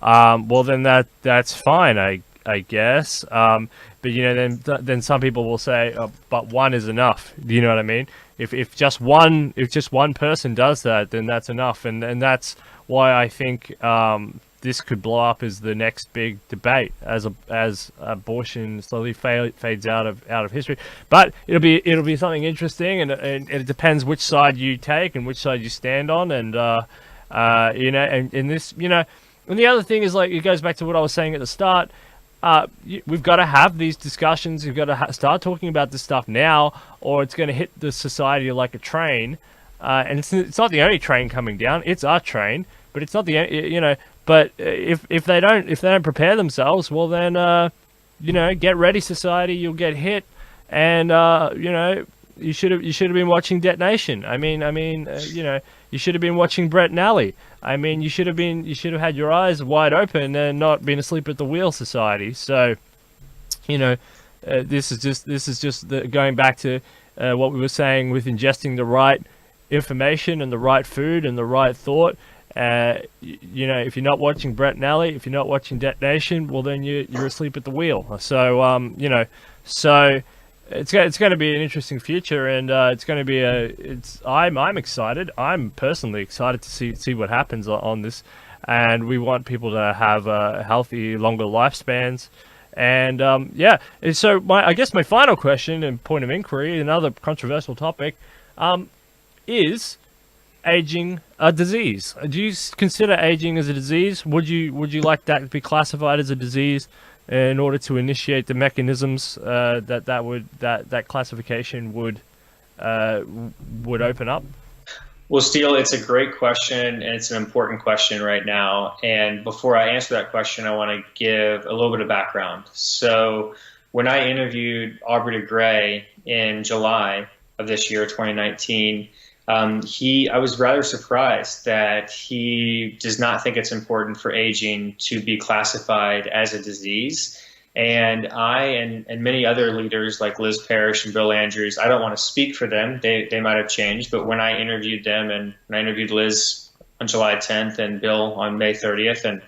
S1: well then that's fine, I guess. But then some people will say, but one is enough. Do you know what I mean? If just one person does that, then that's enough, and that's why I think this could blow up as the next big debate as abortion slowly fades out of history. But it'll be something interesting, and it depends which side you take and which side you stand on, and and in this, and the other thing is, like, it goes back to what I was saying at the start. We've got to have these discussions. We've got to start talking about this stuff now, or it's going to hit the society like a train. And it's not the only train coming down. It's our train, but it's not the But if they don't prepare themselves, well then get ready, society. You'll get hit, and you should have been watching Detonation. I mean you should have been watching Brent Nally. I mean, you should have had your eyes wide open and not been asleep at the wheel, society. So, this is just going back to what we were saying with ingesting the right information and the right food and the right thought. If you're not watching Brent Nally, if you're not watching Detonation, well then you're asleep at the wheel. So so it's going to be an interesting future, and it's going to be I'm excited. I'm personally excited to see what happens on this, and we want people to have healthy, longer lifespans. And so I guess my final question and point of inquiry, another controversial topic, is aging a disease? Do you consider aging as a disease? Would you like that to be classified as a disease in order to initiate the mechanisms that classification would open up?
S2: Well, Steele, it's a great question, and it's an important question right now. And before I answer that question, I want to give a little bit of background. So when I interviewed Aubrey de Grey in July of this year, 2019, I was rather surprised that he does not think it's important for aging to be classified as a disease. And I and many other leaders like Liz Parrish and Bill Andrews, I don't want to speak for them. They might have changed. But when I interviewed them, and when I interviewed Liz on July 10th and Bill on May 30th, and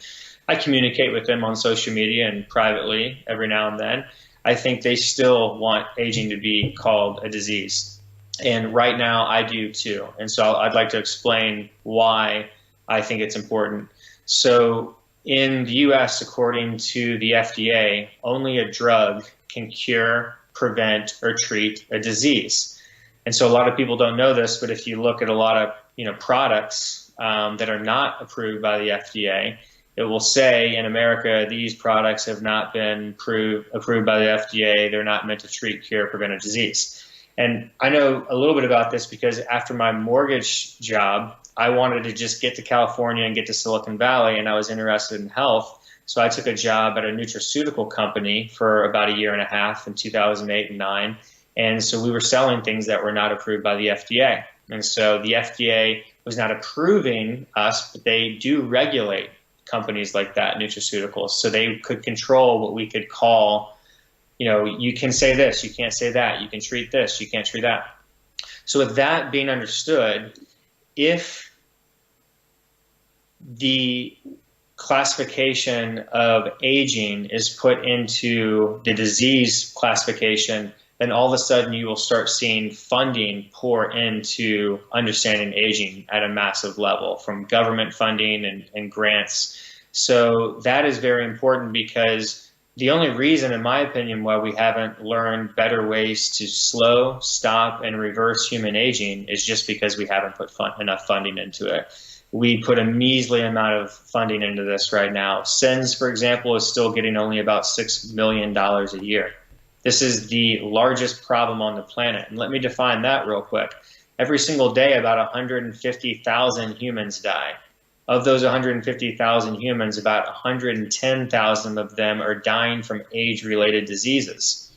S2: I communicate with them on social media and privately every now and then, I think they still want aging to be called a disease. And right now I do too. And so I'd like to explain why I think it's important. So in the US, according to the FDA, only a drug can cure, prevent, or treat a disease. And so a lot of people don't know this, but if you look at a lot of products that are not approved by the FDA, it will say in America, these products have not been approved by the FDA. They're not meant to treat, cure, prevent a disease. And I know a little bit about this because after my mortgage job, I wanted to just get to California and get to Silicon Valley, and I was interested in health. So I took a job at a nutraceutical company for about a year and a half in 2008 and 9. And so we were selling things that were not approved by the FDA. And so the FDA was not approving us, but they do regulate companies like that, nutraceuticals. So they could control what we could call, you can say this, you can't say that, you can treat this, you can't treat that. So with that being understood, if the classification of aging is put into the disease classification, then all of a sudden you will start seeing funding pour into understanding aging at a massive level from government funding and grants. So that is very important because the only reason, in my opinion, why we haven't learned better ways to slow, stop, and reverse human aging is just because we haven't put enough funding into it. We put a measly amount of funding into this right now. SENS, for example, is still getting only about $6 million a year. This is the largest problem on the planet. And let me define that real quick. every single day about 150,000 humans die. Of those 150,000 humans, about 110,000 of them are dying from age-related diseases.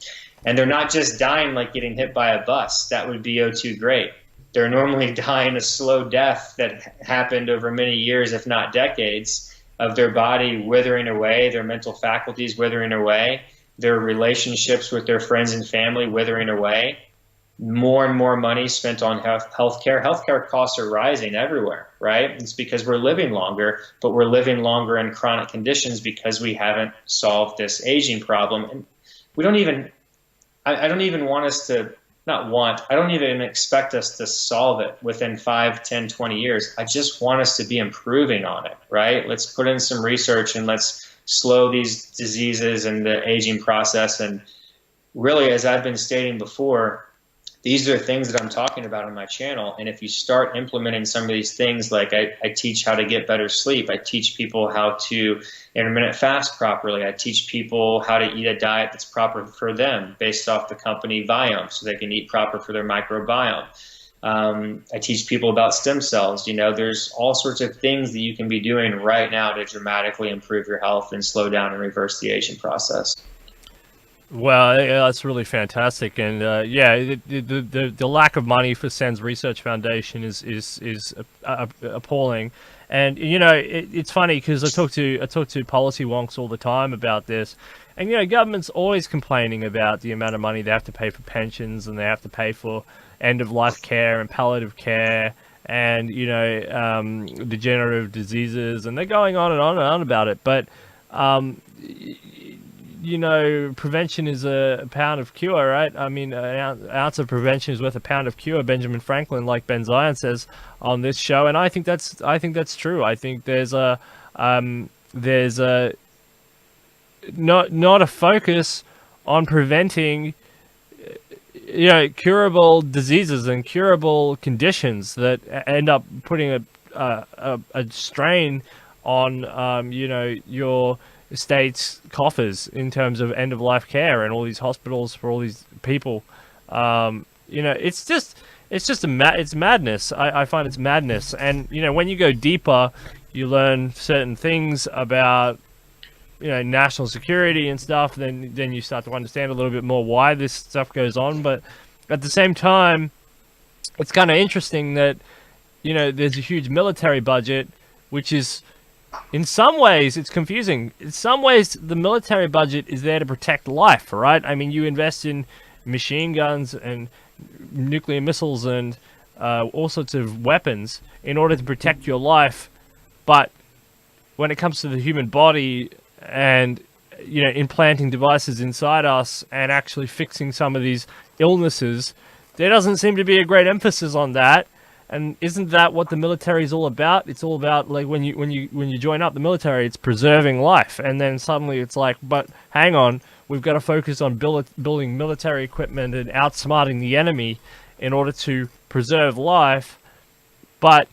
S2: And they're not just dying like getting hit by a bus. That would be too great. They're normally dying a slow death that happened over many years, if not decades, of their body withering away, their mental faculties withering away, their relationships with their friends and family withering away. More and more money spent on healthcare. Healthcare costs are rising everywhere, right? It's because we're living longer, but we're living longer in chronic conditions because we haven't solved this aging problem. And we don't even, I don't even want us to, I don't even expect us to solve it within 5, 10, 20 years. I just want us to be improving on it, right? Let's put in some research and let's slow these diseases and the aging process. And really, as I've been stating before, these are things that I'm talking about on my channel. And if you start implementing some of these things, like I teach how to get better sleep. I teach people how to intermittent fast properly. I teach people how to eat a diet that's proper for them based off the company Viome, so they can eat proper for their microbiome. I teach people about stem cells. You know, there's all sorts of things that you can be doing right now to dramatically improve your health and slow down and reverse the aging process.
S1: Well, yeah, that's really fantastic, and yeah, the lack of money for SENS Research Foundation is appalling, and you know it's funny because I talk to policy wonks all the time about this, and you know government's always complaining about the amount of money they have to pay for pensions and they have to pay for end of life care and palliative care and you know degenerative diseases, and they're going on and on and on about it, but you know, prevention is a pound of cure, right? I mean, an ounce of prevention is worth a pound of cure. Benjamin Franklin, like Ben Zion says on this show, and I think that's true. I think there's a not a focus on preventing, you know, curable diseases and curable conditions that end up putting a strain on, you know, your state's coffers in terms of end-of-life care and all these hospitals for all these people. You know, it's madness. I find it's madness. And, you know, when you go deeper, you learn certain things about, you know, national security and stuff, then you start to understand a little bit more why this stuff goes on. But at the same time, it's kind of interesting that, you know, there's a huge military budget, which is, in some ways, it's confusing. In some ways, the military budget is there to protect life, right? I mean, you invest in machine guns and nuclear missiles and all sorts of weapons in order to protect your life. But when it comes to the human body and, you know, implanting devices inside us and actually fixing some of these illnesses, there doesn't seem to be a great emphasis on that. And isn't that what the military is all about? It's all about, like, when you join up the military, it's preserving life. And then suddenly it's like, but hang on, we've got to focus on building military equipment and outsmarting the enemy in order to preserve life. But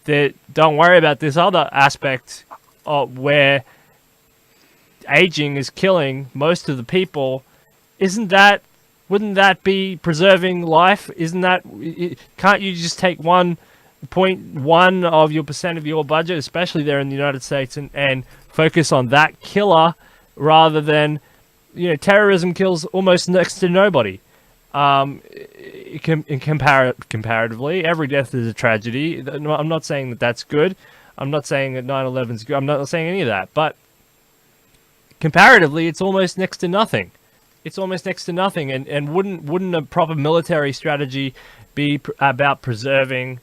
S1: don't worry about this other aspect of where aging is killing most of the people. Wouldn't that be preserving life? Can't you just take 1.1 of your percent of your budget, especially there in the United States, and focus on that killer rather than, you know, terrorism kills almost next to nobody. Comparatively, every death is a tragedy. I'm not saying that that's good. I'm not saying that 9/11 is good. I'm not saying any of that. But comparatively, it's almost next to nothing. It's almost next to nothing, and wouldn't a proper military strategy be about preserving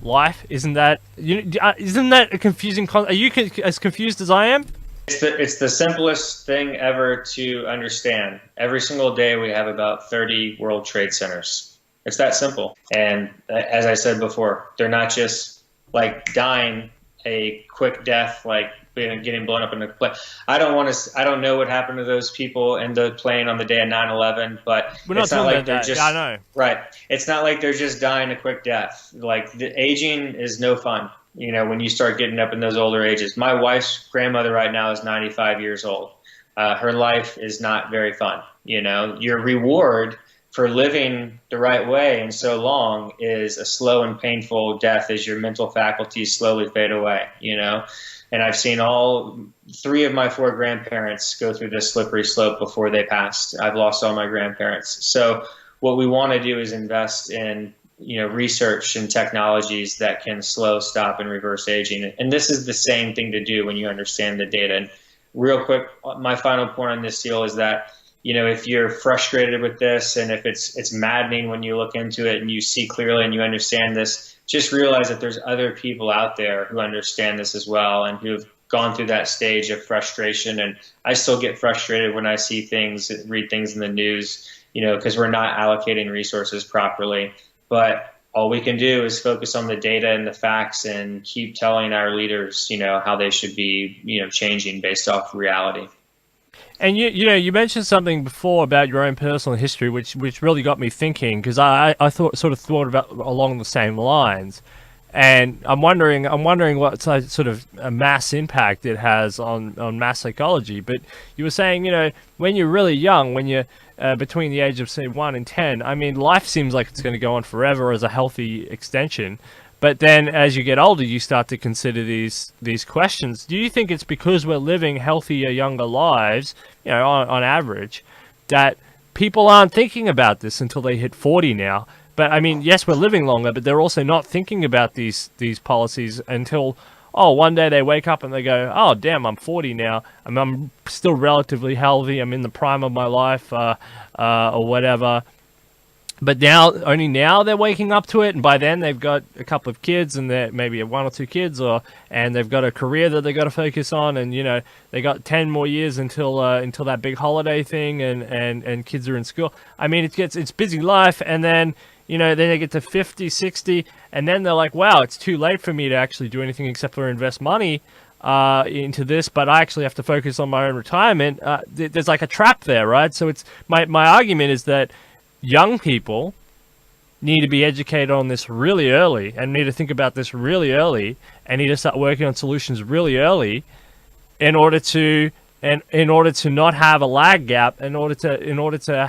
S1: life? Isn't that a confusing Are you as confused as I am?
S2: It's the simplest thing ever to understand. Every single day we have about 30 World Trade Centers. It's that simple. And as I said before, they're not just like dying a quick death, like getting blown up in a plane. I don't know what happened to those people in the plane on the day of 9/11, but
S1: we're not talking about that. Yeah, I know.
S2: Right. It's not like they're just dying a quick death. Like, the aging is no fun, you know, when you start getting up in those older ages. My wife's grandmother right now is 95 years old. Her life is not very fun. You know, your reward for living the right way and so long is a slow and painful death as your mental faculties slowly fade away, you know? And I've seen all 3 of my 4 grandparents go through this slippery slope before they passed. I've lost all my grandparents. So what we want to do is invest in, you know, research and technologies that can slow, stop, and reverse aging. And this is the same thing to do when you understand the data. And real quick, my final point on this deal is that, you know, if you're frustrated with this and if it's maddening when you look into it and you see clearly and you understand this, just realize that there's other people out there who understand this as well and who've gone through that stage of frustration. And I still get frustrated when I see things, read things in the news, you know, because we're not allocating resources properly. But all we can do is focus on the data and the facts and keep telling our leaders, you know, how they should be, you know, changing based off reality.
S1: And you mentioned something before about your own personal history, which really got me thinking, because I thought about along the same lines, and I'm wondering what sort of a mass impact it has on mass psychology. But you were saying, you know, when you're really young, when you're between the age of say 1 and 10, I mean, life seems like it's going to go on forever as a healthy extension. But then as you get older, you start to consider these questions. Do you think it's because we're living healthier, younger lives, you know, on average, that people aren't thinking about this until they hit 40 now? But I mean, yes, we're living longer, but they're also not thinking about these policies until, one day they wake up and they go, oh, damn, I'm 40 now. I'm still relatively healthy. I'm in the prime of my life or whatever. But only now they're waking up to it, and by then they've got a couple of kids, and they're maybe 1 or 2 kids, and they've got a career that they got to focus on, and you know they got 10 more years until that big holiday thing, and kids are in school. I mean, it's busy life, and then then they get to 50, 60, and then they're like, wow, it's too late for me to actually do anything except for invest money into this, but I actually have to focus on my own retirement. There's like a trap there, right? So it's my argument is that young people need to be educated on this really early and need to think about this really early and need to start working on solutions really early in order to not have a lag gap, in order to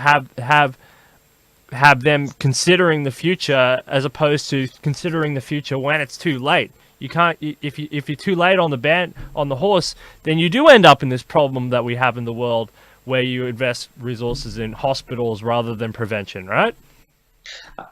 S1: have them considering the future as opposed to considering the future when it's too late. You can't, if you're too late on the horse, then you do end up in this problem that we have in the world where you invest resources in hospitals rather than prevention, right?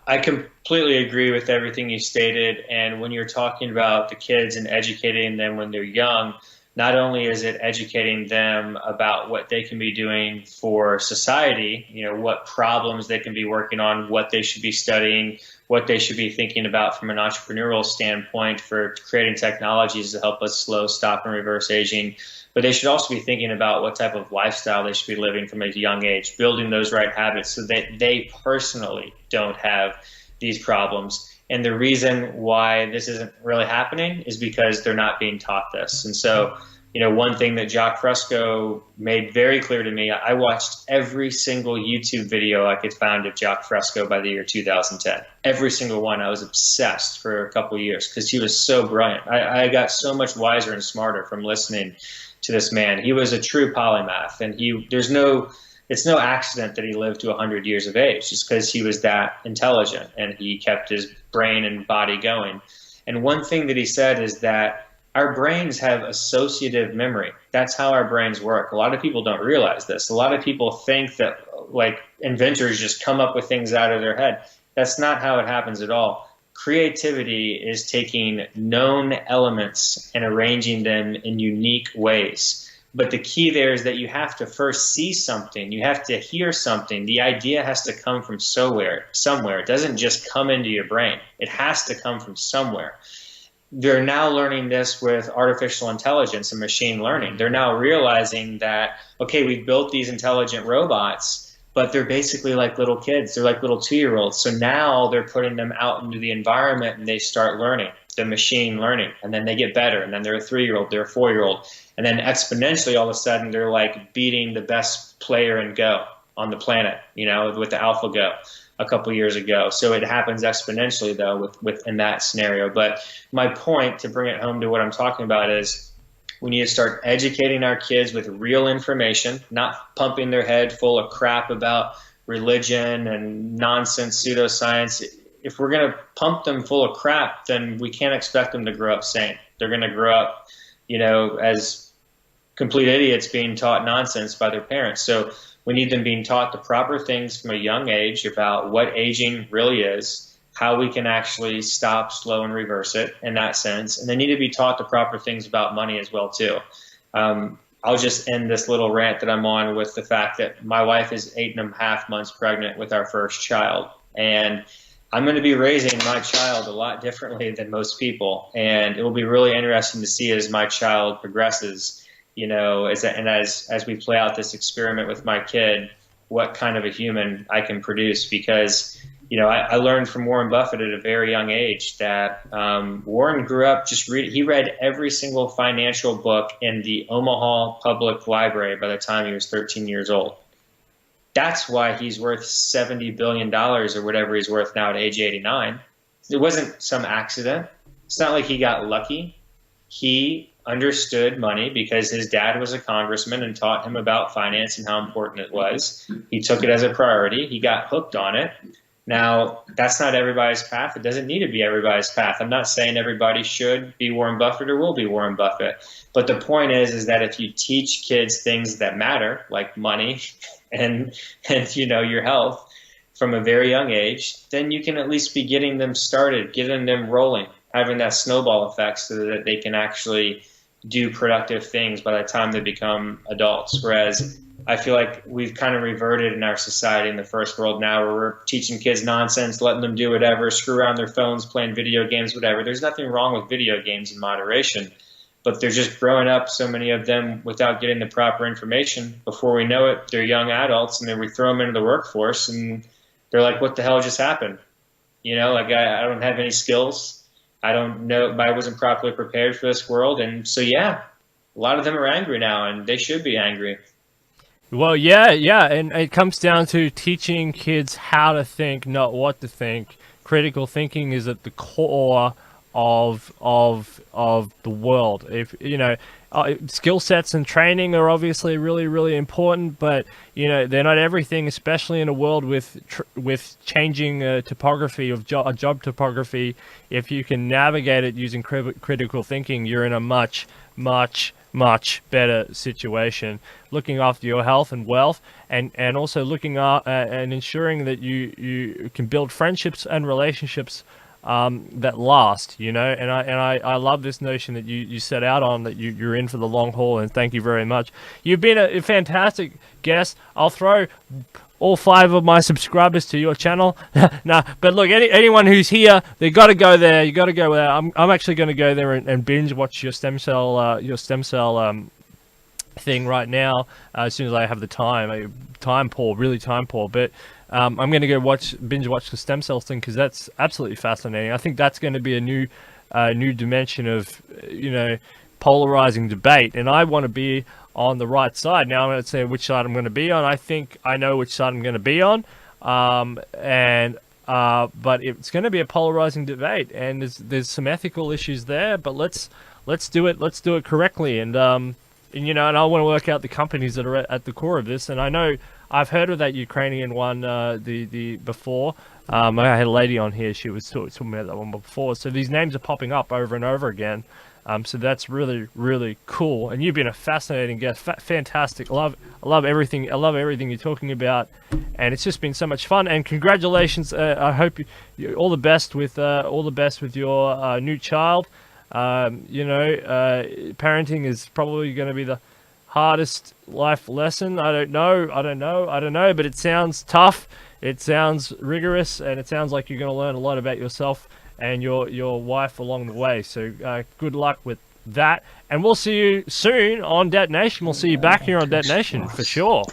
S2: I completely agree with everything you stated. And when you're talking about the kids and educating them when they're young, not only is it educating them about what they can be doing for society, you know, what problems they can be working on, what they should be studying, what they should be thinking about from an entrepreneurial standpoint for creating technologies to help us slow, stop, and reverse aging. But they should also be thinking about what type of lifestyle they should be living from a young age, building those right habits so that they personally don't have these problems. And the reason why this isn't really happening is because they're not being taught this. And so, you know, one thing that Jacque Fresco made very clear to me, I watched every single YouTube video I could find of Jacque Fresco by the year 2010. Every single one. I was obsessed for a couple of years because he was so brilliant. I got so much wiser and smarter from listening to this man. He was a true polymath, and it's no accident that he lived to 100 years of age, just because he was that intelligent and he kept his brain and body going. And one thing that he said is that our brains have associative memory. That's how our brains work. A lot of people don't realize this. A lot of people think that like inventors just come up with things out of their head. That's not how it happens at all. Creativity is taking known elements and arranging them in unique ways. But the key there is that you have to first see something. You have to hear something. The idea has to come from somewhere. It doesn't just come into your brain. It has to come from somewhere. They're now learning this with artificial intelligence and machine learning. They're now realizing that, okay, we've built these intelligent robots, but they're basically like little kids. They're like little 2-year-olds. So now they're putting them out into the environment and they start learning, the machine learning, and then they get better. And then they're a 3-year-old, they're a 4-year-old. And then exponentially, all of a sudden, they're like beating the best player in Go on the planet, you know, with the AlphaGo a couple years ago. So it happens exponentially, though, in that scenario. But my point, to bring it home to what I'm talking about, is we need to start educating our kids with real information, not pumping their head full of crap about religion and nonsense pseudoscience, if we're going to pump them full of crap, then we can't expect them to grow up sane. They're going to grow up, as complete idiots being taught nonsense by their parents. So we need them being taught the proper things from a young age about what aging really is, how we can actually stop, slow, and reverse it in that sense. And they need to be taught the proper things about money as well, too. I'll just end this little rant that I'm on with the fact that my wife is 8.5 months pregnant with our first child. And I'm going to be raising my child a lot differently than most people. And it will be really interesting to see as my child progresses, as we play out this experiment with my kid, what kind of a human I can produce. Because I learned from Warren Buffett at a very young age that Warren grew up he read every single financial book in the Omaha Public Library by the time he was 13 years old. That's why he's worth $70 billion or whatever he's worth now at age 89. It wasn't some accident. It's not like he got lucky. He understood money because his dad was a congressman and taught him about finance and how important it was. He took it as a priority. He got hooked on it. Now, that's not everybody's path. It doesn't need to be everybody's path. I'm not saying everybody should be Warren Buffett or will be Warren Buffett. But the point is that if you teach kids things that matter, like money and your health from a very young age, then you can at least be getting them started, getting them rolling, having that snowball effect so that they can actually do productive things by the time they become adults. Whereas I feel like we've kind of reverted in our society in the first world now, where we're teaching kids nonsense, letting them do whatever, screw around their phones, playing video games, whatever. There's nothing wrong with video games in moderation, but they're just growing up, so many of them, without getting the proper information. Before we know it, they're young adults, and then we throw them into the workforce, and they're like, what the hell just happened? I don't have any skills. I don't know, I wasn't properly prepared for this world. And so, yeah, a lot of them are angry now, and they should be angry.
S1: Well, yeah, and it comes down to teaching kids how to think, not what to think. Critical thinking is at the core of the world. If skill sets and training are obviously really, really important, but they're not everything, especially in a world with changing topography of job topography. If you can navigate it using critical thinking, you're in a much better situation, looking after your health and wealth, and also looking and ensuring that you can build friendships and relationships that last, and I love this notion that you set out on, that you're in for the long haul, and thank you very much. You've been a fantastic guest. I'll throw all 5 of my subscribers to your channel. Nah, but look, anyone who's here, they got to go there. You got to go there. I'm actually going to go there and binge watch your stem cell thing right now, as soon as I have the time. Time poor, but I'm going to go binge watch the stem cell thing, because that's absolutely fascinating. I think that's going to be a new dimension of polarizing debate, and I want to be on the right side. Now I'm going to say which side I'm going to be on. I think I know which side I'm going to be on, but it's going to be a polarizing debate, and there's some ethical issues there. But let's do it. Let's do it correctly, and I want to work out the companies that are at the core of this. And I know I've heard of that Ukrainian one before. I had a lady on here. She was talking about that one before. So these names are popping up over and over again. So that's really, really cool. And you've been a fascinating guest. Fantastic. I love everything. I love everything you're talking about. And it's just been so much fun. And congratulations. I hope you all the best with your new child. Parenting is probably going to be the hardest life lesson. I don't know, but it sounds tough, it sounds rigorous, and it sounds like you're going to learn a lot about yourself and your wife along the way. So good luck with that, and we'll see you soon on Det Nation. We'll see you back here on Det Nation for sure.